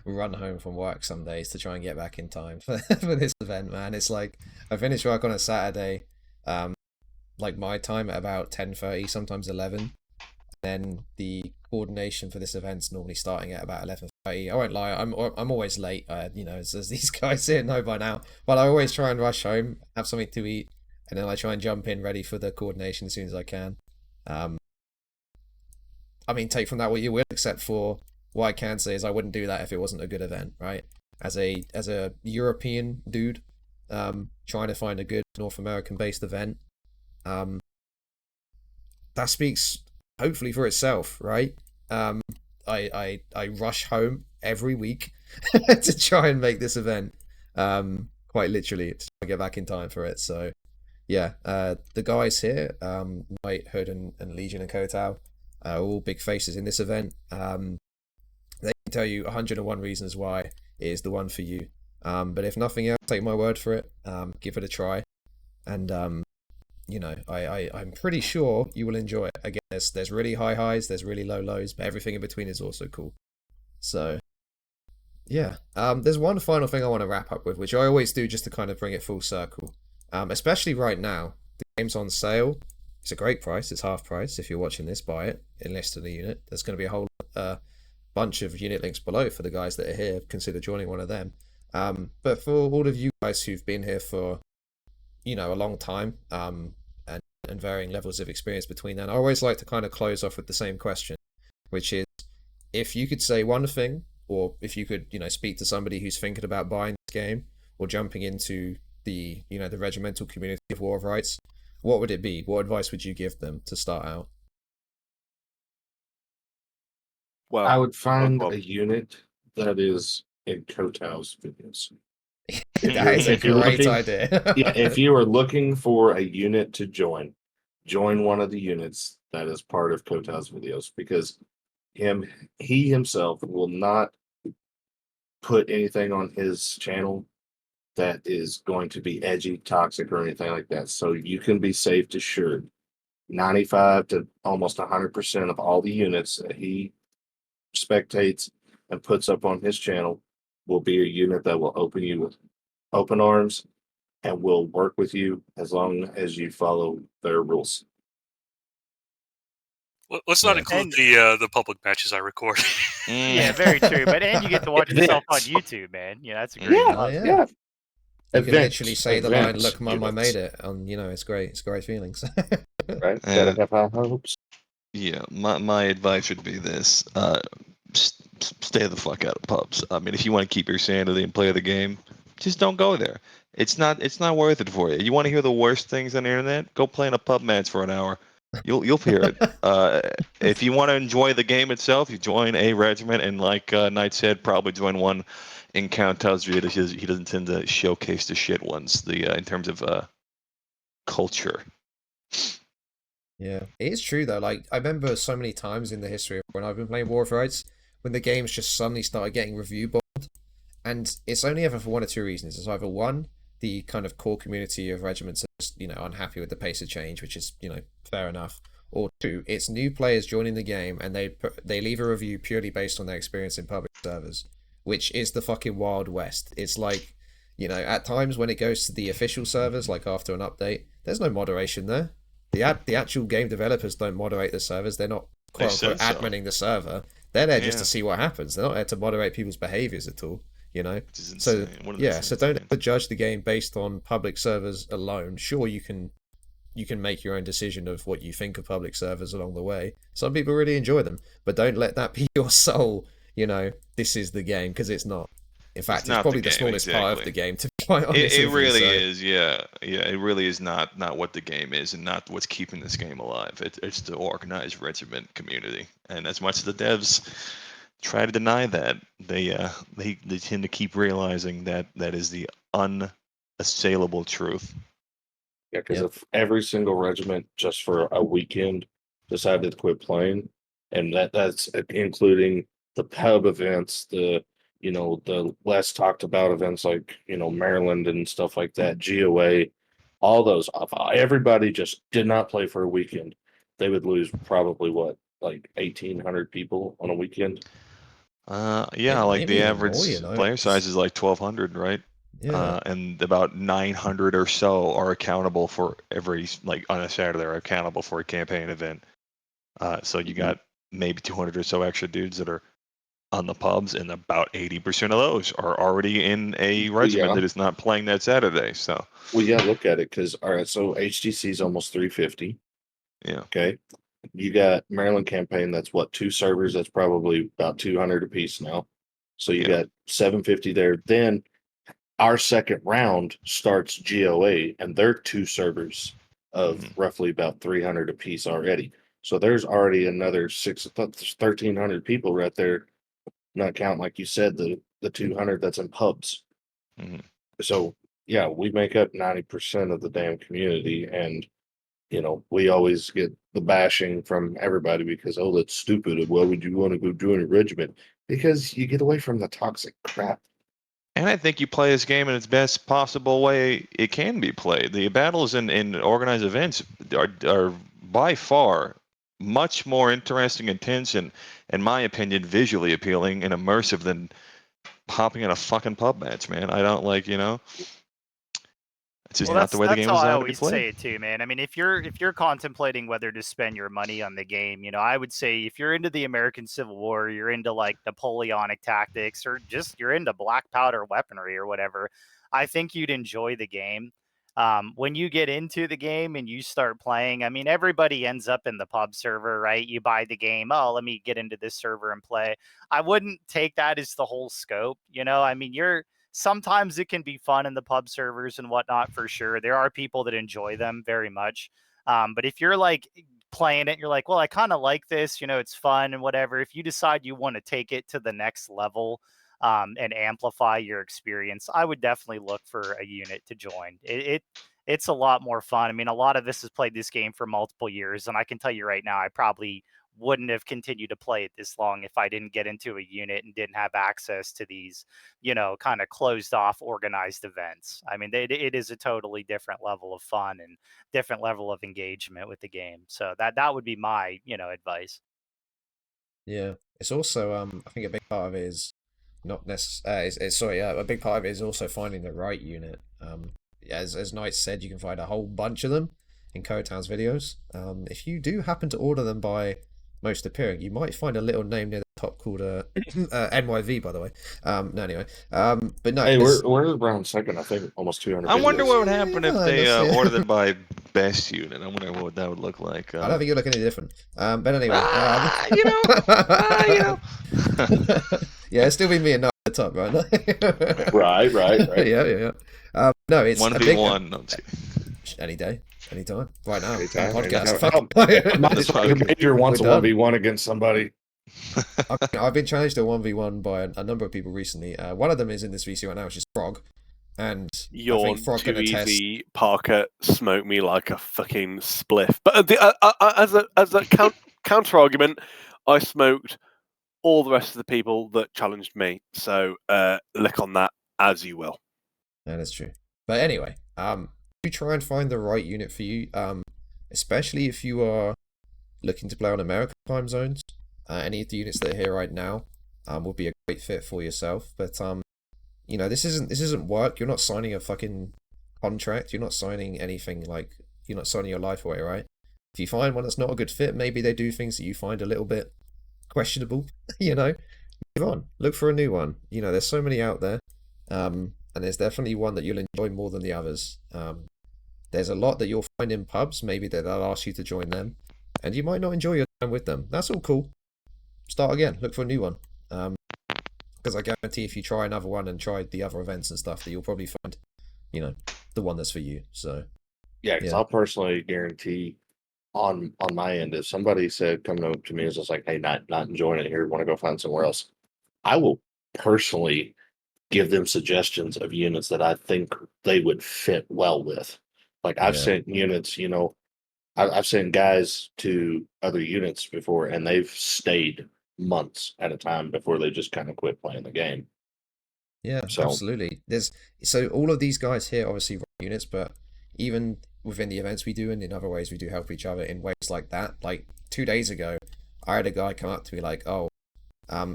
run home from work some days to try and get back in time for this event, man. It's like I finish work on a Saturday, like my time at about 10:30, sometimes 11. Then the coordination for this event's normally starting at about 11:30. I won't lie, I'm always late. As these guys here know by now. But I always try and rush home, have something to eat, and then I try and jump in ready for the coordination as soon as I can. I mean, take from that what you will, except for what I can say is I wouldn't do that if it wasn't a good event, right? As a European dude, trying to find a good North American based event, that speaks hopefully for itself, right? I rush home every week to try and make this event, quite literally, to get back in time for it. So yeah, the guys here, Knight, Hood, and Legion and Kotow, all big faces in this event. They can tell you 101 reasons why it is the one for you. But if nothing else, take my word for it. Give it a try, and I'm pretty sure you will enjoy it. Again, there's really high highs, there's really low lows, but everything in between is also cool. So yeah, there's one final thing I want to wrap up with, which I always do just to kind of bring it full circle. Especially right now, the game's on sale. It's a great price. It's half price. If you're watching this, buy it. Enlist in the unit. There's going to be a whole bunch of unit links below for the guys that are here. Consider joining one of them. But for all of you guys who've been here for, a long time, and varying levels of experience between them, I always like to kind of close off with the same question, which is, if you could say one thing, or if you could, speak to somebody who's thinking about buying this game or jumping into the, the regimental community of War of Rights, what would it be? What advice would you give them to start out? Well, I would find a unit that is in Kotow's videos. That is a great idea. Yeah, if you are looking for a unit to join one of the units that is part of Kotow's videos, because he himself will not put anything on his channel that is going to be edgy, toxic, or anything like that. So you can be safe assured 95 to almost 100% of all the units that he spectates and puts up on his channel will be a unit that will open you with open arms and will work with you as long as you follow their rules. Let's not include the public matches I record. Yeah, very true. But and you get to watch yourself on YouTube, man. That's a great. Yeah. You can literally say the line, "Look, Mum, I made it." It's great. It's great feelings. Right? Gotta have high hopes. Yeah, my advice would be this: stay the fuck out of pubs. I mean, if you want to keep your sanity and play the game, just don't go there. It's not worth it for you. You want to hear the worst things on the internet? Go play in a pub match for an hour. You'll hear it. If you want to enjoy the game itself, you join a regiment, and like Knight said, probably join one in Kotow's video. He doesn't tend to showcase the shit ones. In terms of culture. Yeah, it is true though. Like I remember so many times in the history of when I've been playing War of Rights, when the games just suddenly started getting review bombed, and it's only ever for one or two reasons. It's either one, the kind of core community of regiments are just unhappy with the pace of change, which is fair enough, or two, it's new players joining the game and they leave a review purely based on their experience in public servers, which is the fucking Wild West. It's like at times when it goes to the official servers, like after an update, there's no moderation there. The actual game developers don't moderate the servers. They're not quote unquote adminning the server. They're there just to see what happens. They're not there to moderate people's behaviors at all. So so don't judge the game based on public servers alone. Sure, you can make your own decision of what you think of public servers along the way. Some people really enjoy them, but don't let that be your sole. This is the game, because it's not. In fact, it's probably the smallest part of the game, to be quite honest. It really is, yeah. It really is not what the game is, and not what's keeping this game alive. It's the organized regiment community, and as much as the devs try to deny that, they tend to keep realizing that is the unassailable truth. Yeah, because if every single regiment just for a weekend decided to quit playing, and that's including the pub events, the less talked about events like Maryland and stuff like that, GOA, all those, everybody just did not play for a weekend, they would lose probably like 1,800 people on a weekend. Like the average player size is like 1,200, right? Yeah. And about 900 or so are accountable for every, like on a Saturday, are accountable for a campaign event. So you got maybe 200 or so extra dudes that are on the pubs, and about 80% of those are already in a regiment that is not playing that Saturday. So look at it, because all right, so HTC is almost 350. Yeah. Okay. You got Maryland campaign, that's what, 2 servers, that's probably about 200 a piece now. So you got 750 there. Then our second round starts GOA, and they're 2 servers of roughly about 300 a piece already. So there's already another 1,300 people right there, not counting, like you said, the 200 that's in pubs. So yeah, we make up 90% of the damn community, and we always get the bashing from everybody because, oh, that's stupid. Why would you want to go join a regiment? Because you get away from the toxic crap. And I think you play this game in its best possible way it can be played. The battles in organized events are by far much more interesting, intense, and, in my opinion, visually appealing and immersive than hopping in a fucking pub match, man. I don't it's just not the way the game is designed to be played. That's how I always say it too, man. I mean, if you're contemplating whether to spend your money on the game, I would say if you're into the American Civil War, you're into like Napoleonic tactics, or just you're into black powder weaponry or whatever, I think you'd enjoy the game. When you get into the game and you start playing, I mean, everybody ends up in the pub server, right? You buy the game. Oh, let me get into this server and play. I wouldn't take that as the whole scope. I mean, sometimes it can be fun in the pub servers and whatnot, for sure. There are people that enjoy them very much. But if you're like playing it, you're like, well, I kind of like this, it's fun and whatever. If you decide you want to take it to the next level, and amplify your experience, I would definitely look for a unit to join. It's a lot more fun. I mean, a lot of us has played this game for multiple years, and I can tell you right now, I probably wouldn't have continued to play it this long if I didn't get into a unit and didn't have access to these, kind of closed off organized events. I mean, it is a totally different level of fun and different level of engagement with the game. So that would be my, advice. Yeah, it's also I think a big part of it is not necessarily. A big part of it is also finding the right unit. As Knight said, you can find a whole bunch of them in Kotow's videos. If you do happen to order them by most appearing, you might find a little name near the top called NYV, by the way. No, anyway. But no. Hey, we're around second, I think, almost 200. I wonder what would happen if they ordered it by best unit. I wonder what that would look like. I don't think you'll look any different. But anyway. Yeah, it's still be me and Noah at the top, right? Right. Yeah. No, it's a big 1v1. No, I'm just kidding. any day, anytime, right now. Anytime, Podcast. anytime. Fuck. This Your major wants a We're done. 1v1 against somebody. I've been challenged to 1v1 by a number of people recently. One of them is in this VC right now, which is Frog. And I You're think Frog too can attest. easy, Parker. Smoke me like a fucking spliff. But as a counter argument, I smoked all the rest of the people that challenged me. So lick on that as you will. That is true. But anyway, you try and find the right unit for you, especially if you are looking to play on American time zones. Any of the units that are here right now will be a great fit for yourself. But you know, this isn't work. You're not signing a fucking contract. You're not signing anything, like you're not signing your life away, right? If you find one that's not a good fit, maybe they do things that you find a little bit questionable. You know, move on. Look for a new one. You know, there's so many out there, and there's definitely one that you'll enjoy more than the others. There's a lot that you'll find in pubs, maybe that they'll ask you to join them, and you might not enjoy your time with them. That's all cool. Start again. Look for a new one. Because I guarantee if you try another one and try the other events and stuff, that you'll probably find, you know, the one that's for you. So Yeah, because I'll personally guarantee on my end, if somebody said coming up to me is just like, hey, not enjoying it here, want to go find somewhere else, I will personally give them suggestions of units that I think they would fit well with. Like I've sent units, you know, I've sent guys to other units before, and they've stayed months at a time before they just kind of quit playing the game. yeah, So- absolutely. So all of these guys here obviously run units, but even within the events we do and in other ways we do help each other in ways like that. Like 2 days ago, I had a guy come up to me like, oh,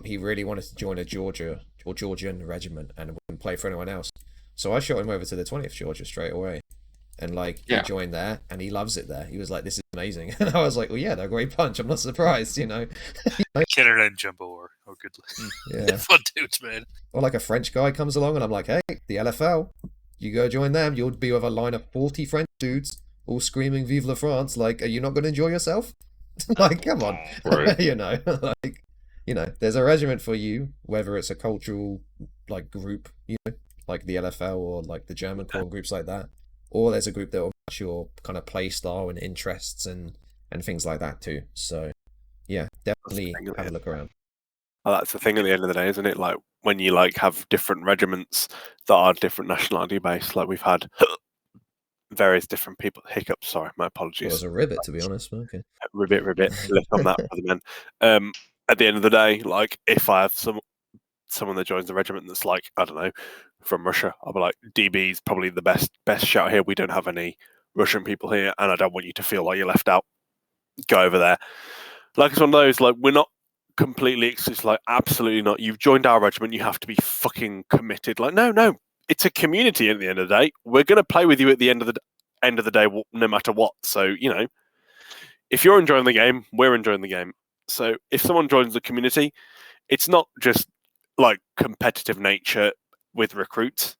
he really wanted to join a Georgian regiment and wouldn't play for anyone else. So I shot him over to the 20th Georgia straight away. And like he joined there and he loves it there. He was like, this is amazing. And I was like, well, yeah, they're a great bunch. I'm not surprised, you know. Killer and Jumbo or good. Yeah. Fun dudes, man. Or like a French guy comes along and I'm like, hey, the LFL, you go join them. You'll be with a line of 40 French dudes all screaming Vive la France. Like, are you not going to enjoy yourself? Like, come on. Right. You know, like, you know, there's a regiment for you, whether it's a cultural like group, you know, like the LFL or like the German Corps, groups like that. Or there's a group that will match your kind of play style and interests and things like that too. So yeah, definitely have a look around. Well, that's the thing at the end of the day, isn't it? Like when you like have different regiments that are different nationality based, like we've had various different people. Hiccups, sorry, my It apologies. was a ribbit, to be honest. But okay. Ribbit, lift on that for the men. At the end of the day, like if I have someone that joins the regiment that's like, I don't know, from Russia, I'll be like, DB is probably the best shout here. We don't have any Russian people here, and I don't want you to feel like you're left out. Go over there. Like it's one of those, like we're not completely exclusive, like absolutely not. You've joined our regiment, you have to be fucking committed. Like no, it's a community at the end of the day. We're gonna play with you at the end of the day, no matter what. So, you know, if you're enjoying the game, we're enjoying the game. So if someone joins the community, it's not just like competitive nature with recruits.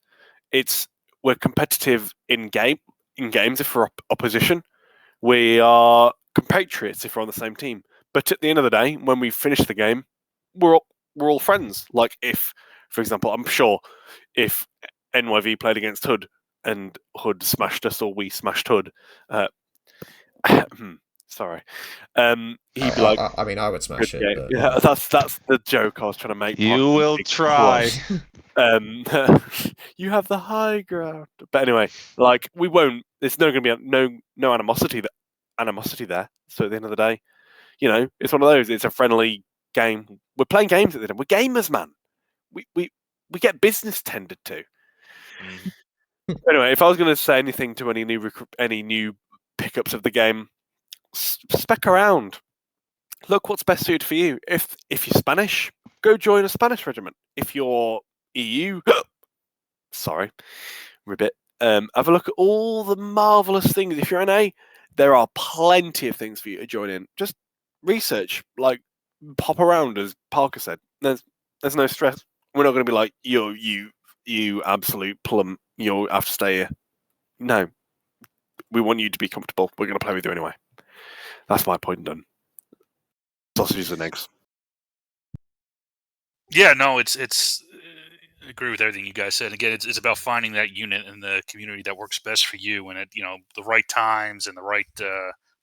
We're competitive in games if we're opposition. We are compatriots if we're on the same team. But at the end of the day, when we finish the game, we're all friends. Like if, for example, I'm sure if NYV played against Hood and Hood smashed us or we smashed Hood, sorry, he'd be like, I mean, I would smash it. But, yeah, that's the joke I was trying to make. You will try. You have the high ground. But anyway, like we won't. There's no going to be no animosity there. So at the end of the day, you know, it's one of those. It's a friendly game. We're playing games at the end. We're gamers, man. We get business tended to. Anyway, if I was going to say anything to any new pickups of the game, spec around. Look what's best suited for you. If you're Spanish, go join a Spanish regiment. If you're EU, sorry, ribbit. Have a look at all the marvelous things. If you're NA, there are plenty of things for you to join in. Just research, like pop around, as Parker said. There's no stress. We're not going to be like you absolute plum. You'll have to stay here. No, we want you to be comfortable. We're going to play with you anyway. That's my point done. Sausages and eggs. Yeah, no, it's I agree with everything you guys said. Again, it's about finding that unit in the community that works best for you, and at the right times and the right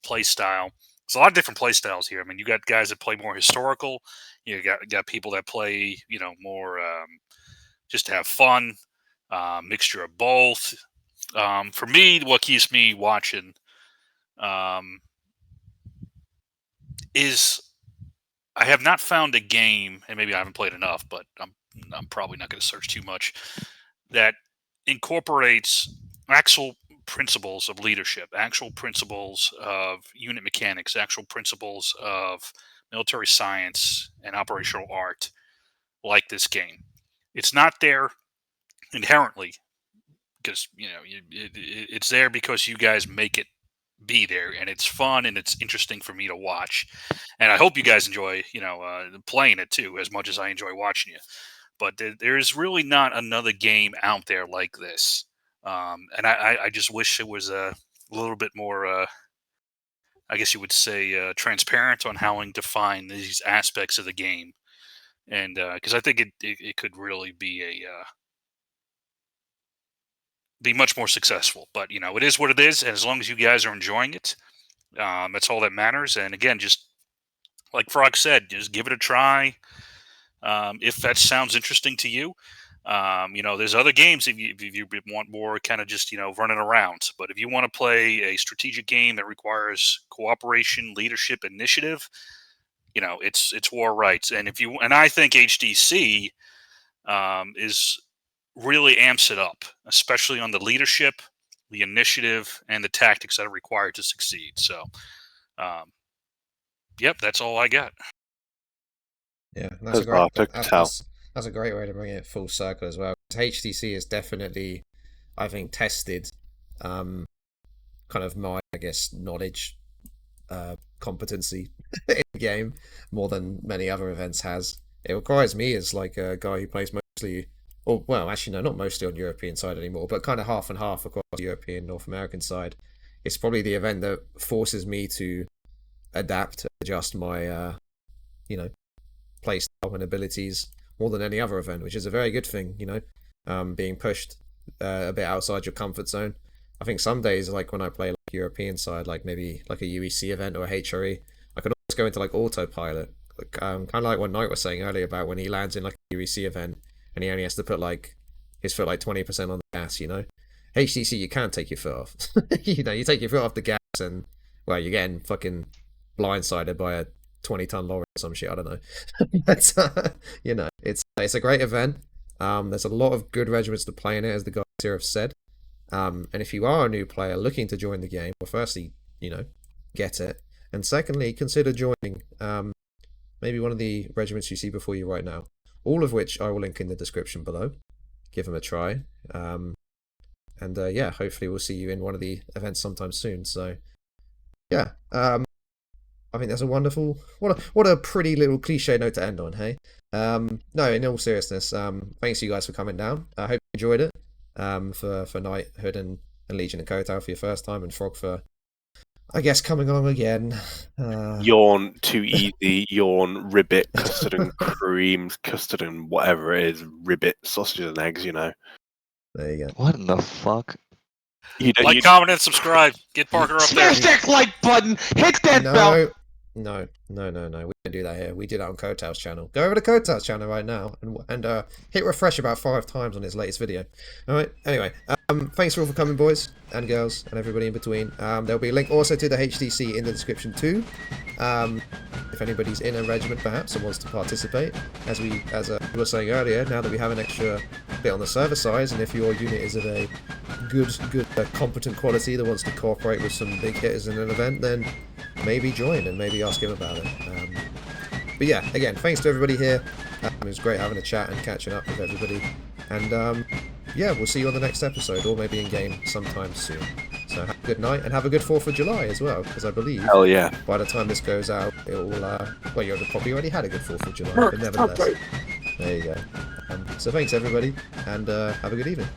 play style. There's a lot of different play styles here. I mean, you got guys that play more historical. You got people that play more just to have fun. Mixture of both. For me, what keeps me watching um, is I have not found a game, and maybe I haven't played enough, but I'm probably not going to search too much, that incorporates actual principles of leadership, actual principles of unit mechanics, actual principles of military science and operational art like this game. It's not there inherently because it's there because you guys make it be there, and it's fun and it's interesting for me to watch, and I hope you guys enjoy playing it too as much as I enjoy watching you. But there's really not another game out there like this, and I just wish it was a little bit more I guess you would say transparent on how and define these aspects of the game, and because I think it could really be much more successful. But it is what it is, and as long as you guys are enjoying it, that's all that matters. And again, just like Frog said, just give it a try. If that sounds interesting to you, there's other games if you want more kind of just running around. But if you want to play a strategic game that requires cooperation, leadership, initiative, it's war rights. And I think HDC is really amps it up, especially on the leadership, the initiative, and the tactics that are required to succeed. So, yep, that's all I got. Yeah, that's a great way to bring it full circle as well. HTC is definitely, I think, tested kind of my, I guess, knowledge, competency in the game more than many other events has. It requires me as like a guy who plays mostly, or well, actually no, not mostly on European side anymore, but kind of half and half across the European, North American side. It's probably the event that forces me to adapt, adjust my, play style and abilities more than any other event, which is a very good thing, being pushed a bit outside your comfort zone. I think some days, like when I play like European side, like maybe like a UEC event or a HRE, I could always go into like autopilot. Like, kind of like what Knight was saying earlier about when he lands in like a UEC event and he only has to put like his foot like 20% on the gas, HTC, you can't take your foot off. You take your foot off the gas and, well, you're getting fucking blindsided by a 20-ton lorry or some shit, I don't know. But it's a great event. There's a lot of good regiments to play in it, as the guys here have said. And if you are a new player looking to join the game, well, firstly, get it, and secondly, consider joining maybe one of the regiments you see before you right now, all of which I will link in the description below. Give them a try, and hopefully we'll see you in one of the events sometime soon. So yeah, I think that's a wonderful, what a pretty little cliche note to end on, hey? No, in all seriousness, thanks you guys for coming down. I hope you enjoyed it. For Knighthood and Legion and Kotow for your first time, and Frog for, I guess, coming along again. Yawn, too easy, yawn, ribbit, custard and cream, custard and whatever it is, ribbit, sausages and eggs, There you go. What in the fuck? Comment, and subscribe. Get Parker up there. Smash that like button. Hit that bell. No. We don't do that here. We do that on Kotow's channel. Go over to Kotow's channel right now and hit refresh about 5 times on his latest video. All right. Anyway, thanks for all for coming, boys and girls and everybody in between. There'll be a link also to the HDC in the description too. If anybody's in a regiment perhaps and wants to participate, as we were saying earlier, now that we have an extra bit on the server size, and if your unit is of a good competent quality that wants to cooperate with some big hitters in an event, then maybe join and maybe ask him about it. But yeah, again, thanks to everybody here. It was great having a chat and catching up with everybody. And we'll see you on the next episode, or maybe in game sometime soon. So have a good night, and have a good 4th of July as well, because I believe by the time this goes out, it will, well, you've probably already had a good 4th of July, but nevertheless. There you go. So thanks everybody, and have a good evening.